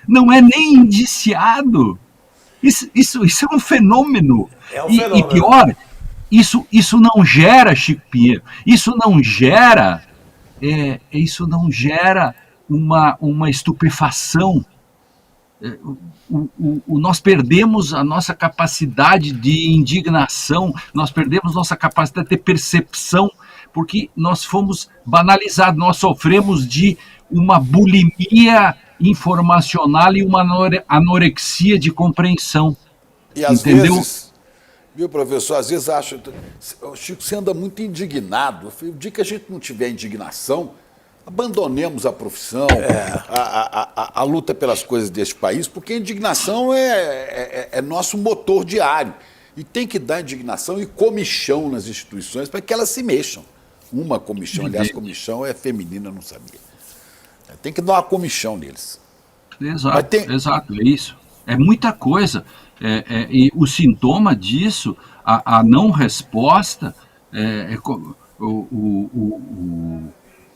L: não é nem indiciado. Isso é um fenômeno.
E: É um fenômeno.
L: E pior, isso não gera, Chico Pinheiro, isso não gera uma estupefação. Nós perdemos a nossa capacidade de indignação, nós perdemos nossa capacidade de ter percepção, porque nós fomos banalizados, nós sofremos de uma bulimia informacional e uma anorexia de compreensão.
F: E às
L: entendeu?
F: vezes, viu, professor, às vezes acho, Chico, você anda muito indignado. O dia que a gente não tiver indignação, abandonemos a profissão, a luta pelas coisas deste país, porque a indignação é nosso motor diário. E tem que dar indignação e comichão nas instituições para que elas se mexam. Uma comichão, aliás, comichão é feminina, eu não sabia. Tem que dar uma comichão neles.
L: Exato, exato, é isso. É muita coisa. E o sintoma disso, a não resposta,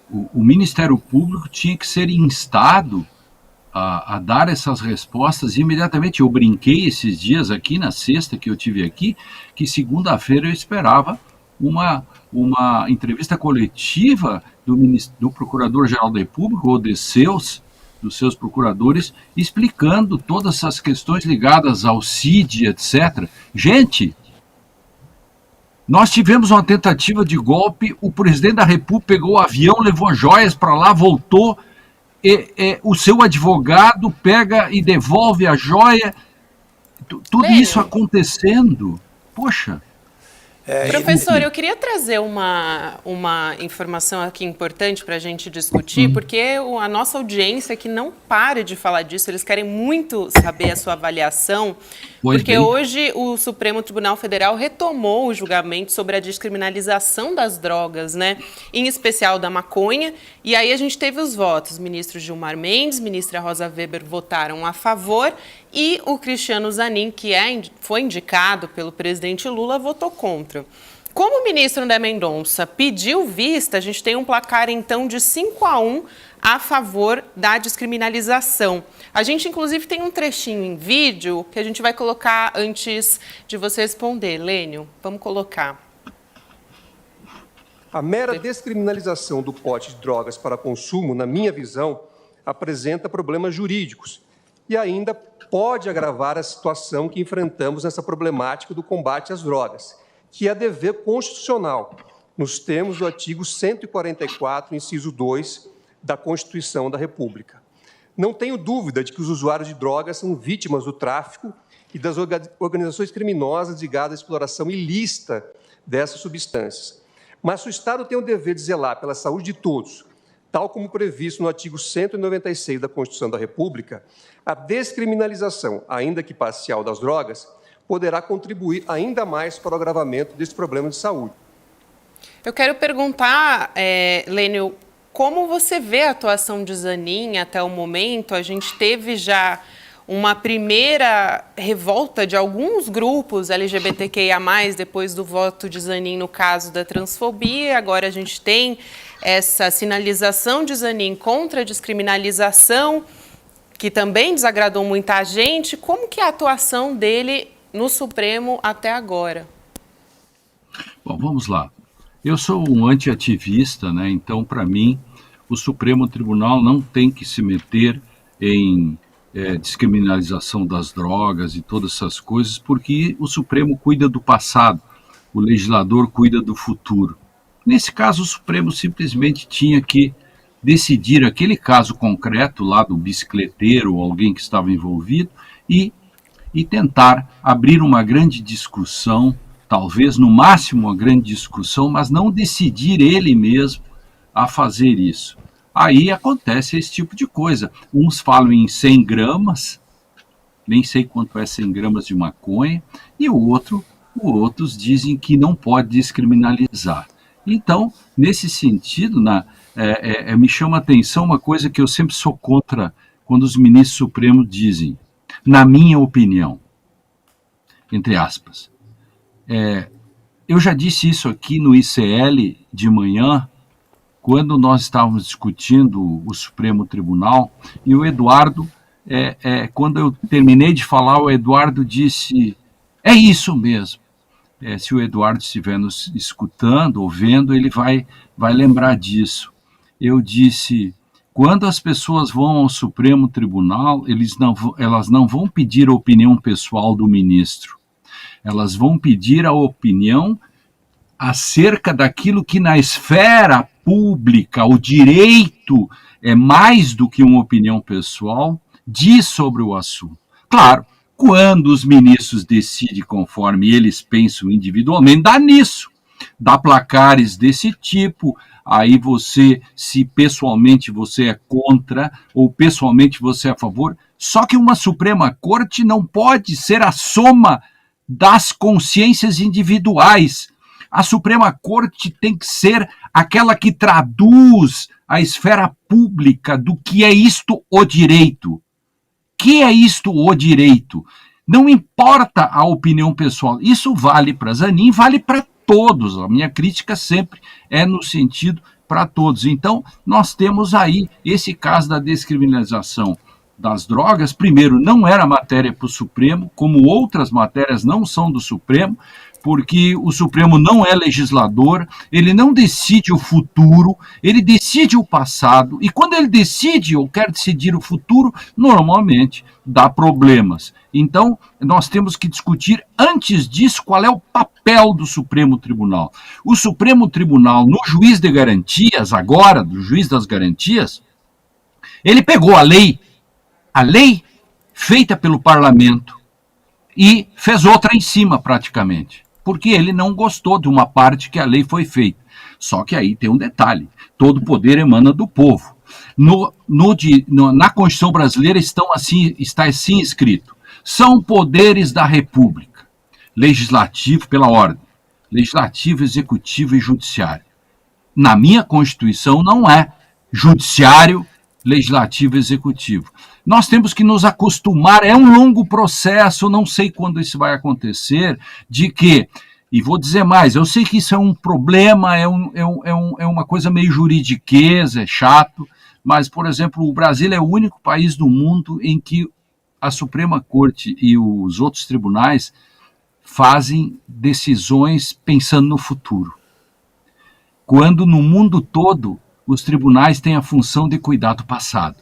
L: o Ministério Público tinha que ser instado a dar essas respostas imediatamente. Eu brinquei esses dias aqui, na sexta que eu tive aqui, que segunda-feira eu esperava uma entrevista coletiva do Procurador-Geral da República, ou dos seus procuradores, explicando todas essas questões ligadas ao CID, etc. Gente, nós tivemos uma tentativa de golpe, o presidente da República pegou o avião, levou joias para lá, voltou, o seu advogado pega e devolve a joia, tudo isso acontecendo. Poxa.
D: Professor, eu queria trazer uma informação aqui importante para a gente discutir, porque a nossa audiência aqui não para de falar disso, eles querem muito saber a sua avaliação, porque hoje o Supremo Tribunal Federal retomou o julgamento sobre a descriminalização das drogas, né? Em especial da maconha, e aí a gente teve os votos. O ministro Gilmar Mendes, ministra Rosa Weber votaram a favor, e o Cristiano Zanin, que foi indicado pelo presidente Lula, votou contra. Como o ministro André Mendonça pediu vista, a gente tem um placar, então, de 5-1 a favor da descriminalização. A gente, inclusive, tem um trechinho em vídeo que a gente vai colocar antes de você responder. Lênio, vamos colocar.
M: A mera descriminalização do pote de drogas para consumo, na minha visão, apresenta problemas jurídicos e ainda pode agravar a situação que enfrentamos nessa problemática do combate às drogas, que é dever constitucional, nos termos do artigo 144, inciso 2, da Constituição da República. Não tenho dúvida de que os usuários de drogas são vítimas do tráfico e das organizações criminosas ligadas à exploração ilícita dessas substâncias. Mas o Estado tem o dever de zelar pela saúde de todos, tal como previsto no artigo 196 da Constituição da República. A descriminalização, ainda que parcial, das drogas poderá contribuir ainda mais para o agravamento desse problema de saúde.
D: Eu quero perguntar, Lênio, como você vê a atuação de Zanin até o momento? A gente teve já uma primeira revolta de alguns grupos LGBTQIA+, depois do voto de Zanin no caso da transfobia. Agora a gente tem essa sinalização de Zanin contra a descriminalização, que também desagradou muita gente. Como que é a atuação dele no Supremo até agora?
L: Bom, vamos lá. Eu sou um antiativista, né? Então, para mim, o Supremo Tribunal não tem que se meter em descriminalização das drogas e todas essas coisas, porque o Supremo cuida do passado, o legislador cuida do futuro. Nesse caso, o Supremo simplesmente tinha que decidir aquele caso concreto lá do bicicleteiro ou alguém que estava envolvido e tentar abrir uma grande discussão, talvez no máximo uma grande discussão, mas não decidir ele mesmo a fazer isso. Aí acontece esse tipo de coisa. Uns falam em 100 gramas, nem sei quanto é 100 gramas de maconha, e outros dizem que não pode descriminalizar. Então, nesse sentido, me chama a atenção uma coisa que eu sempre sou contra quando os ministros supremos dizem: na minha opinião, entre aspas. Eu já disse isso aqui no ICL de manhã, quando nós estávamos discutindo o Supremo Tribunal, e o Eduardo, quando eu terminei de falar, o Eduardo disse, é isso mesmo. Se o Eduardo estiver nos escutando ou vendo, ele vai lembrar disso. Eu disse, quando as pessoas vão ao Supremo Tribunal, elas não vão pedir a opinião pessoal do ministro. Elas vão pedir a opinião acerca daquilo que na esfera pública, o direito é mais do que uma opinião pessoal, diz sobre o assunto. Claro, quando os ministros decidem conforme eles pensam individualmente, dá nisso. Dá placares desse tipo, aí você, se pessoalmente você é contra, ou pessoalmente você é a favor, só que uma Suprema Corte não pode ser a soma das consciências individuais. A Suprema Corte tem que ser aquela que traduz a esfera pública do que é isto o direito. Que é isto o direito? Não importa a opinião pessoal. Isso vale para Zanin, vale para todos. A minha crítica sempre é no sentido para todos. Então, nós temos aí esse caso da descriminalização das drogas. Primeiro, não era matéria para o Supremo, como outras matérias não são do Supremo, porque o Supremo não é legislador, ele não decide o futuro, ele decide o passado, e quando ele decide ou quer decidir o futuro, normalmente dá problemas. Então, nós temos que discutir, antes disso, qual é o papel do Supremo Tribunal. O Supremo Tribunal, no juiz de garantias, agora, do juiz das garantias, ele pegou a lei feita pelo parlamento, e fez outra em cima, praticamente, porque ele não gostou de uma parte que a lei foi feita. Só que aí tem um detalhe, todo poder emana do povo. Na Constituição brasileira está assim escrito, são poderes da República, legislativo pela ordem, legislativo, executivo e judiciário. Na minha Constituição não é judiciário, legislativo e executivo. Nós temos que nos acostumar, é um longo processo, não sei quando isso vai acontecer, de que, e vou dizer mais, eu sei que isso é um problema, é uma coisa meio juridiquês, é chato, mas, por exemplo, o Brasil é o único país do mundo em que a Suprema Corte e os outros tribunais fazem decisões pensando no futuro. Quando no mundo todo os tribunais têm a função de cuidar do passado.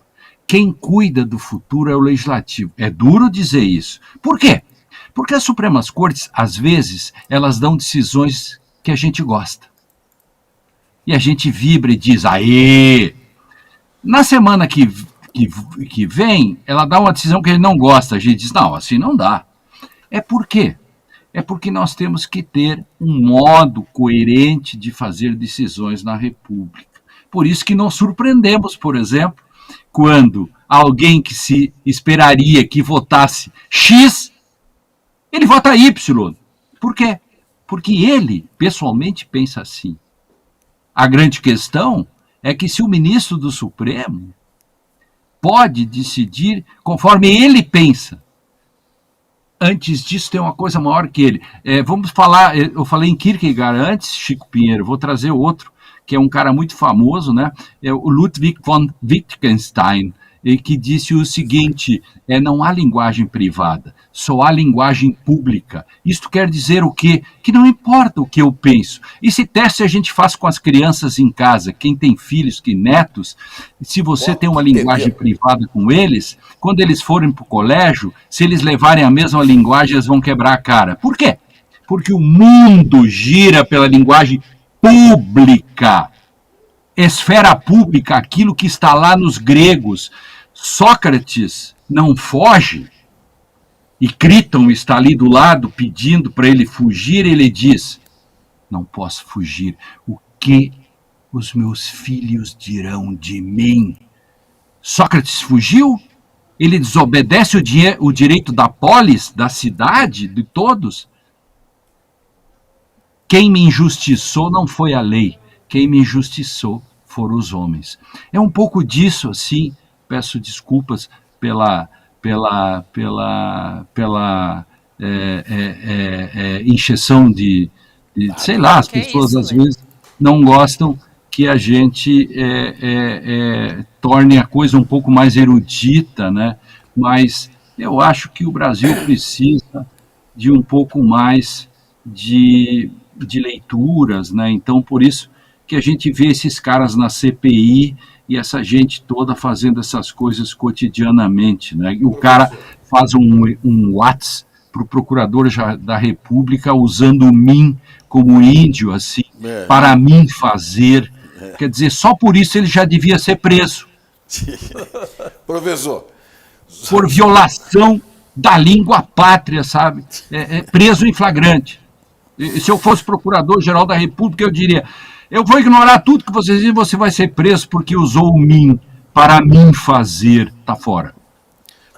L: Quem cuida do futuro é o legislativo. É duro dizer isso. Por quê? Porque as Supremas Cortes, às vezes, elas dão decisões que a gente gosta. E a gente vibra e diz, aê! Na semana que vem, ela dá uma decisão que a gente não gosta. A gente diz, não, assim não dá. É por quê? É porque nós temos que ter um modo coerente de fazer decisões na República. Por isso que nós surpreendemos, por exemplo, quando alguém que se esperaria que votasse X, ele vota Y. Por quê? Porque ele, pessoalmente, pensa assim. A grande questão é que se o ministro do Supremo pode decidir conforme ele pensa, antes disso tem uma coisa maior que ele. Vamos falar, eu falei em Kierkegaard antes, Chico Pinheiro, vou trazer outro, que é um cara muito famoso, né? É o Ludwig von Wittgenstein, que disse o seguinte, não há linguagem privada, só há linguagem pública. Isto quer dizer o quê? Que não importa o que eu penso. Esse teste a gente faz com as crianças em casa, quem tem filhos, que netos, se você tem uma linguagem privada com eles, quando eles forem para o colégio, se eles levarem a mesma linguagem, eles vão quebrar a cara. Por quê? Porque o mundo gira pela linguagem pública. Esfera pública, aquilo que está lá nos gregos. Sócrates não foge, e Críton está ali do lado pedindo para ele fugir, ele diz, não posso fugir, o que os meus filhos dirão de mim? Sócrates fugiu? Ele desobedece o direito da polis, da cidade, de todos? Quem me injustiçou não foi a lei, quem me injustiçou foram os homens. É um pouco disso, assim, peço desculpas encheção de sei lá, as pessoas às vezes não gostam que a gente torne a coisa um pouco mais erudita, né? Mas eu acho que o Brasil precisa de um pouco mais de leituras, né? Então, por isso que a gente vê esses caras na CPI e essa gente toda fazendo essas coisas cotidianamente, né? E o cara faz um WhatsApp para o procurador da República usando o mim como índio, assim, para mim fazer. Quer dizer, só por isso ele já devia ser preso.
F: Professor.
L: Por violação da língua pátria, sabe? Preso em flagrante. E se eu fosse procurador-geral da República, eu diria, eu vou ignorar tudo que vocês dizem, você vai ser preso porque usou o mim para mim fazer. Tá fora.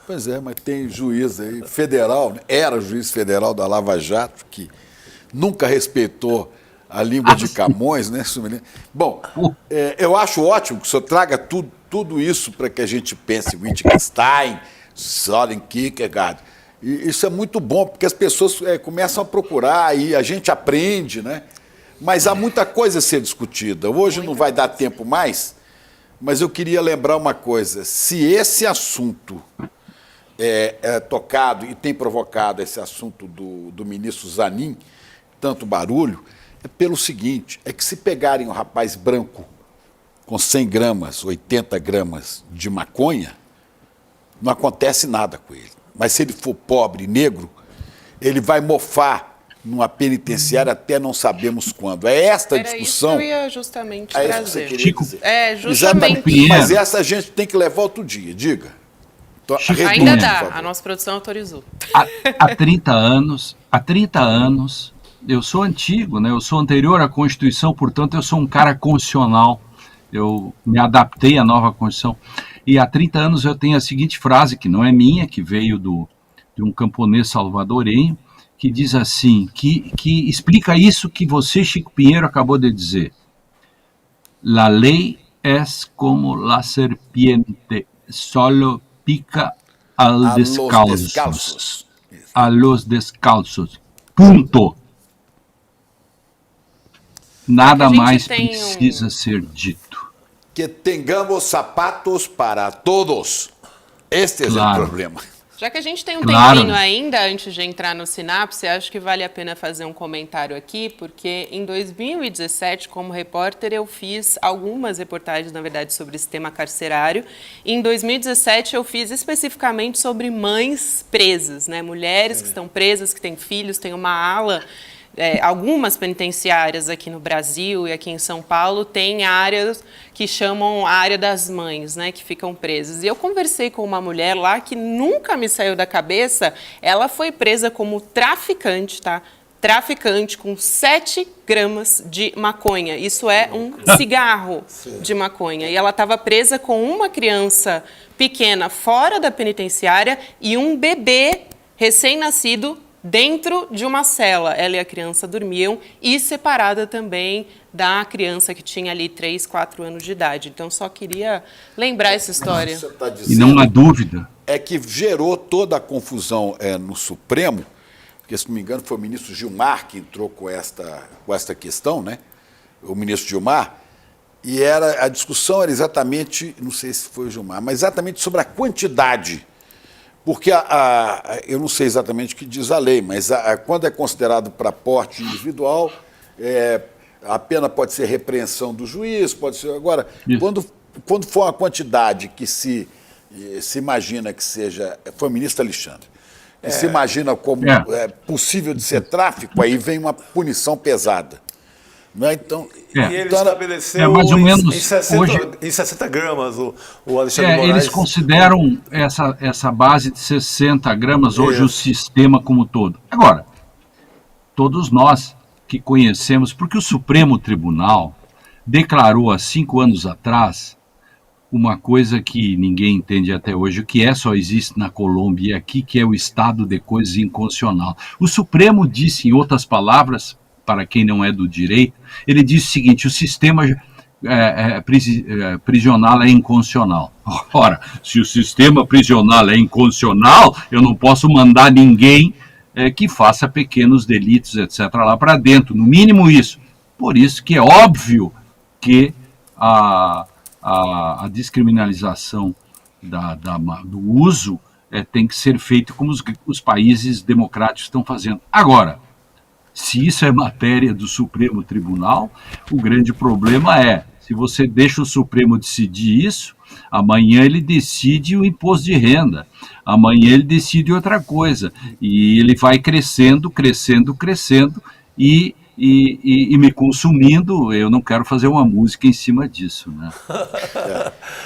F: Pois é, mas tem juiz aí, federal, né? Era juiz federal da Lava Jato, que nunca respeitou a língua de Camões, né? Bom, eu acho ótimo que o senhor traga tudo isso para que a gente pense em Wittgenstein, Soren Kierkegaard. E isso é muito bom, porque as pessoas começam a procurar e a gente aprende, né? Mas há muita coisa a ser discutida. Hoje não vai dar tempo mais, mas eu queria lembrar uma coisa. Se esse assunto é tocado e tem provocado esse assunto do ministro Zanin, tanto barulho, é pelo seguinte, é que se pegarem um rapaz branco com 100 gramas, 80 gramas de maconha, não acontece nada com ele. Mas se ele for pobre e negro, ele vai mofar numa penitenciária até não sabemos quando. É esta discussão.
D: Isso que eu ia justamente trazer.
L: Justamente.
F: Mas essa a gente tem que levar outro dia, diga.
D: Ainda dá, a nossa produção autorizou.
L: Há 30 anos, eu sou antigo, né? Eu sou anterior à Constituição, portanto eu sou um cara constitucional, eu me adaptei à nova Constituição, e há 30 anos eu tenho a seguinte frase, que não é minha, que veio de um camponês salvadorenho, que diz assim, que explica isso que você, Chico Pinheiro, acabou de dizer. La ley es como la serpiente, solo pica a los descalzos. A los descalzos. Ponto. Nada mais precisa ser dito.
F: Que tenhamos sapatos para todos. Este é o problema.
D: Já que a gente tem um tempinho ainda, antes de entrar no Sinapse, acho que vale a pena fazer um comentário aqui, porque em 2017, como repórter, eu fiz algumas reportagens, na verdade, sobre o sistema carcerário. E em 2017, eu fiz especificamente sobre mães presas, né? Mulheres que estão presas, que têm filhos, tem uma ala... algumas penitenciárias aqui no Brasil e aqui em São Paulo têm áreas que chamam a área das mães, né, que ficam presas. E eu conversei com uma mulher lá que nunca me saiu da cabeça, ela foi presa como traficante, tá? Traficante com 7 gramas de maconha. Isso é um cigarro de maconha. E ela estava presa com uma criança pequena fora da penitenciária e um bebê recém-nascido dentro de uma cela. Ela e a criança dormiam e separada também da criança que tinha ali 3, 4 anos de idade. Então, só queria lembrar essa história.
L: E não há dúvida.
F: É que gerou toda a confusão no Supremo, porque, se não me engano, foi o ministro Gilmar que entrou com esta questão, né? O ministro Gilmar, e a discussão era exatamente, não sei se foi o Gilmar, mas exatamente sobre a quantidade. Porque eu não sei exatamente o que diz a lei, mas quando é considerado para porte individual, a pena pode ser repreensão do juiz, pode ser... Agora, quando for uma quantidade que se imagina que seja... Foi o ministro Alexandre. Que se imagina como possível de ser tráfico, aí vem uma punição pesada. Não é? Então,
E: e ele estabeleceu
L: mais ou menos
E: em 60 gramas o Alexandre Moraes.
L: Eles consideram essa base de 60 gramas hoje o sistema como todo. Agora, todos nós que conhecemos, porque o Supremo Tribunal declarou há 5 anos atrás uma coisa que ninguém entende até hoje, o que só existe na Colômbia e aqui, que é o estado de coisas inconstitucional. O Supremo disse, em outras palavras, para quem não é do direito, ele disse o seguinte, o sistema prisional é inconstitucional. Ora, se o sistema prisional é inconstitucional, eu não posso mandar ninguém que faça pequenos delitos, etc., lá para dentro, no mínimo isso. Por isso que é óbvio que a descriminalização do uso tem que ser feito como os países democráticos estão fazendo. Agora, se isso é matéria do Supremo Tribunal, o grande problema é, se você deixa o Supremo decidir isso, amanhã ele decide o imposto de renda, amanhã ele decide outra coisa, e ele vai crescendo, e me consumindo. Eu não quero fazer uma música em cima disso, né?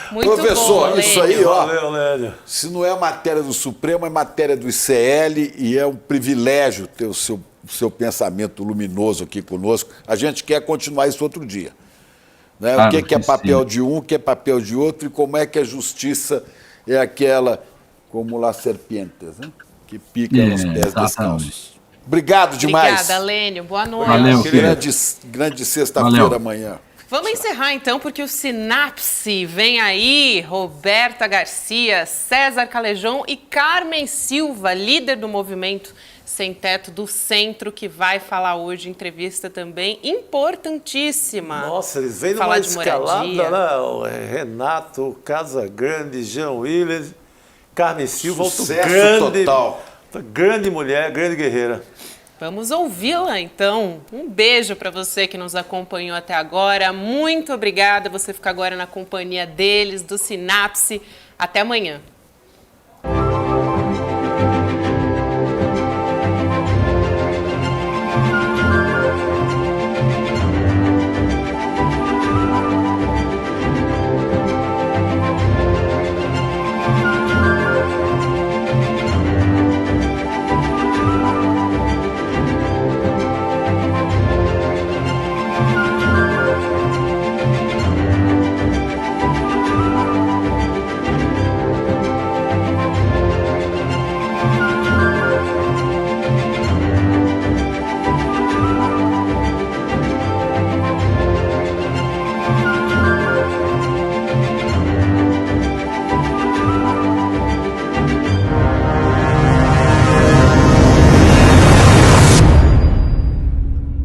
D: Muito
F: Professor,
D: bom,
F: isso aí, ó,
E: Valeu, Lélio.
F: se não é matéria do Supremo, é matéria do ICL, e é um privilégio ter o seu pensamento luminoso aqui conosco. A gente quer continuar isso outro dia. Né?
L: Claro,
F: o que é papel de um, o que é papel de outro, e como é que a justiça é aquela, como las serpientes, né? Que pica nos pés descalços. Obrigado demais.
D: Obrigada, Lênio. Boa noite.
L: Valeu,
F: grande sexta-feira amanhã.
D: Vamos encerrar então, porque o Sinapse vem aí. Roberta Garcia, César Calejão e Carmen Silva, líder do movimento Sem Teto do Centro, que vai falar hoje, entrevista também importantíssima.
E: Nossa, eles vêm numa
D: falar de
E: escalada,
D: moradia.
E: né? O Renato, Casagrande, Jean Willis, Carmen Silva,
F: Sucesso
E: grande,
F: total.
E: grande mulher, grande guerreira.
D: Vamos ouvi-la, então. Um beijo para você que nos acompanhou até agora. Muito obrigada. Você fica agora na companhia deles, do Sinapse. Até amanhã.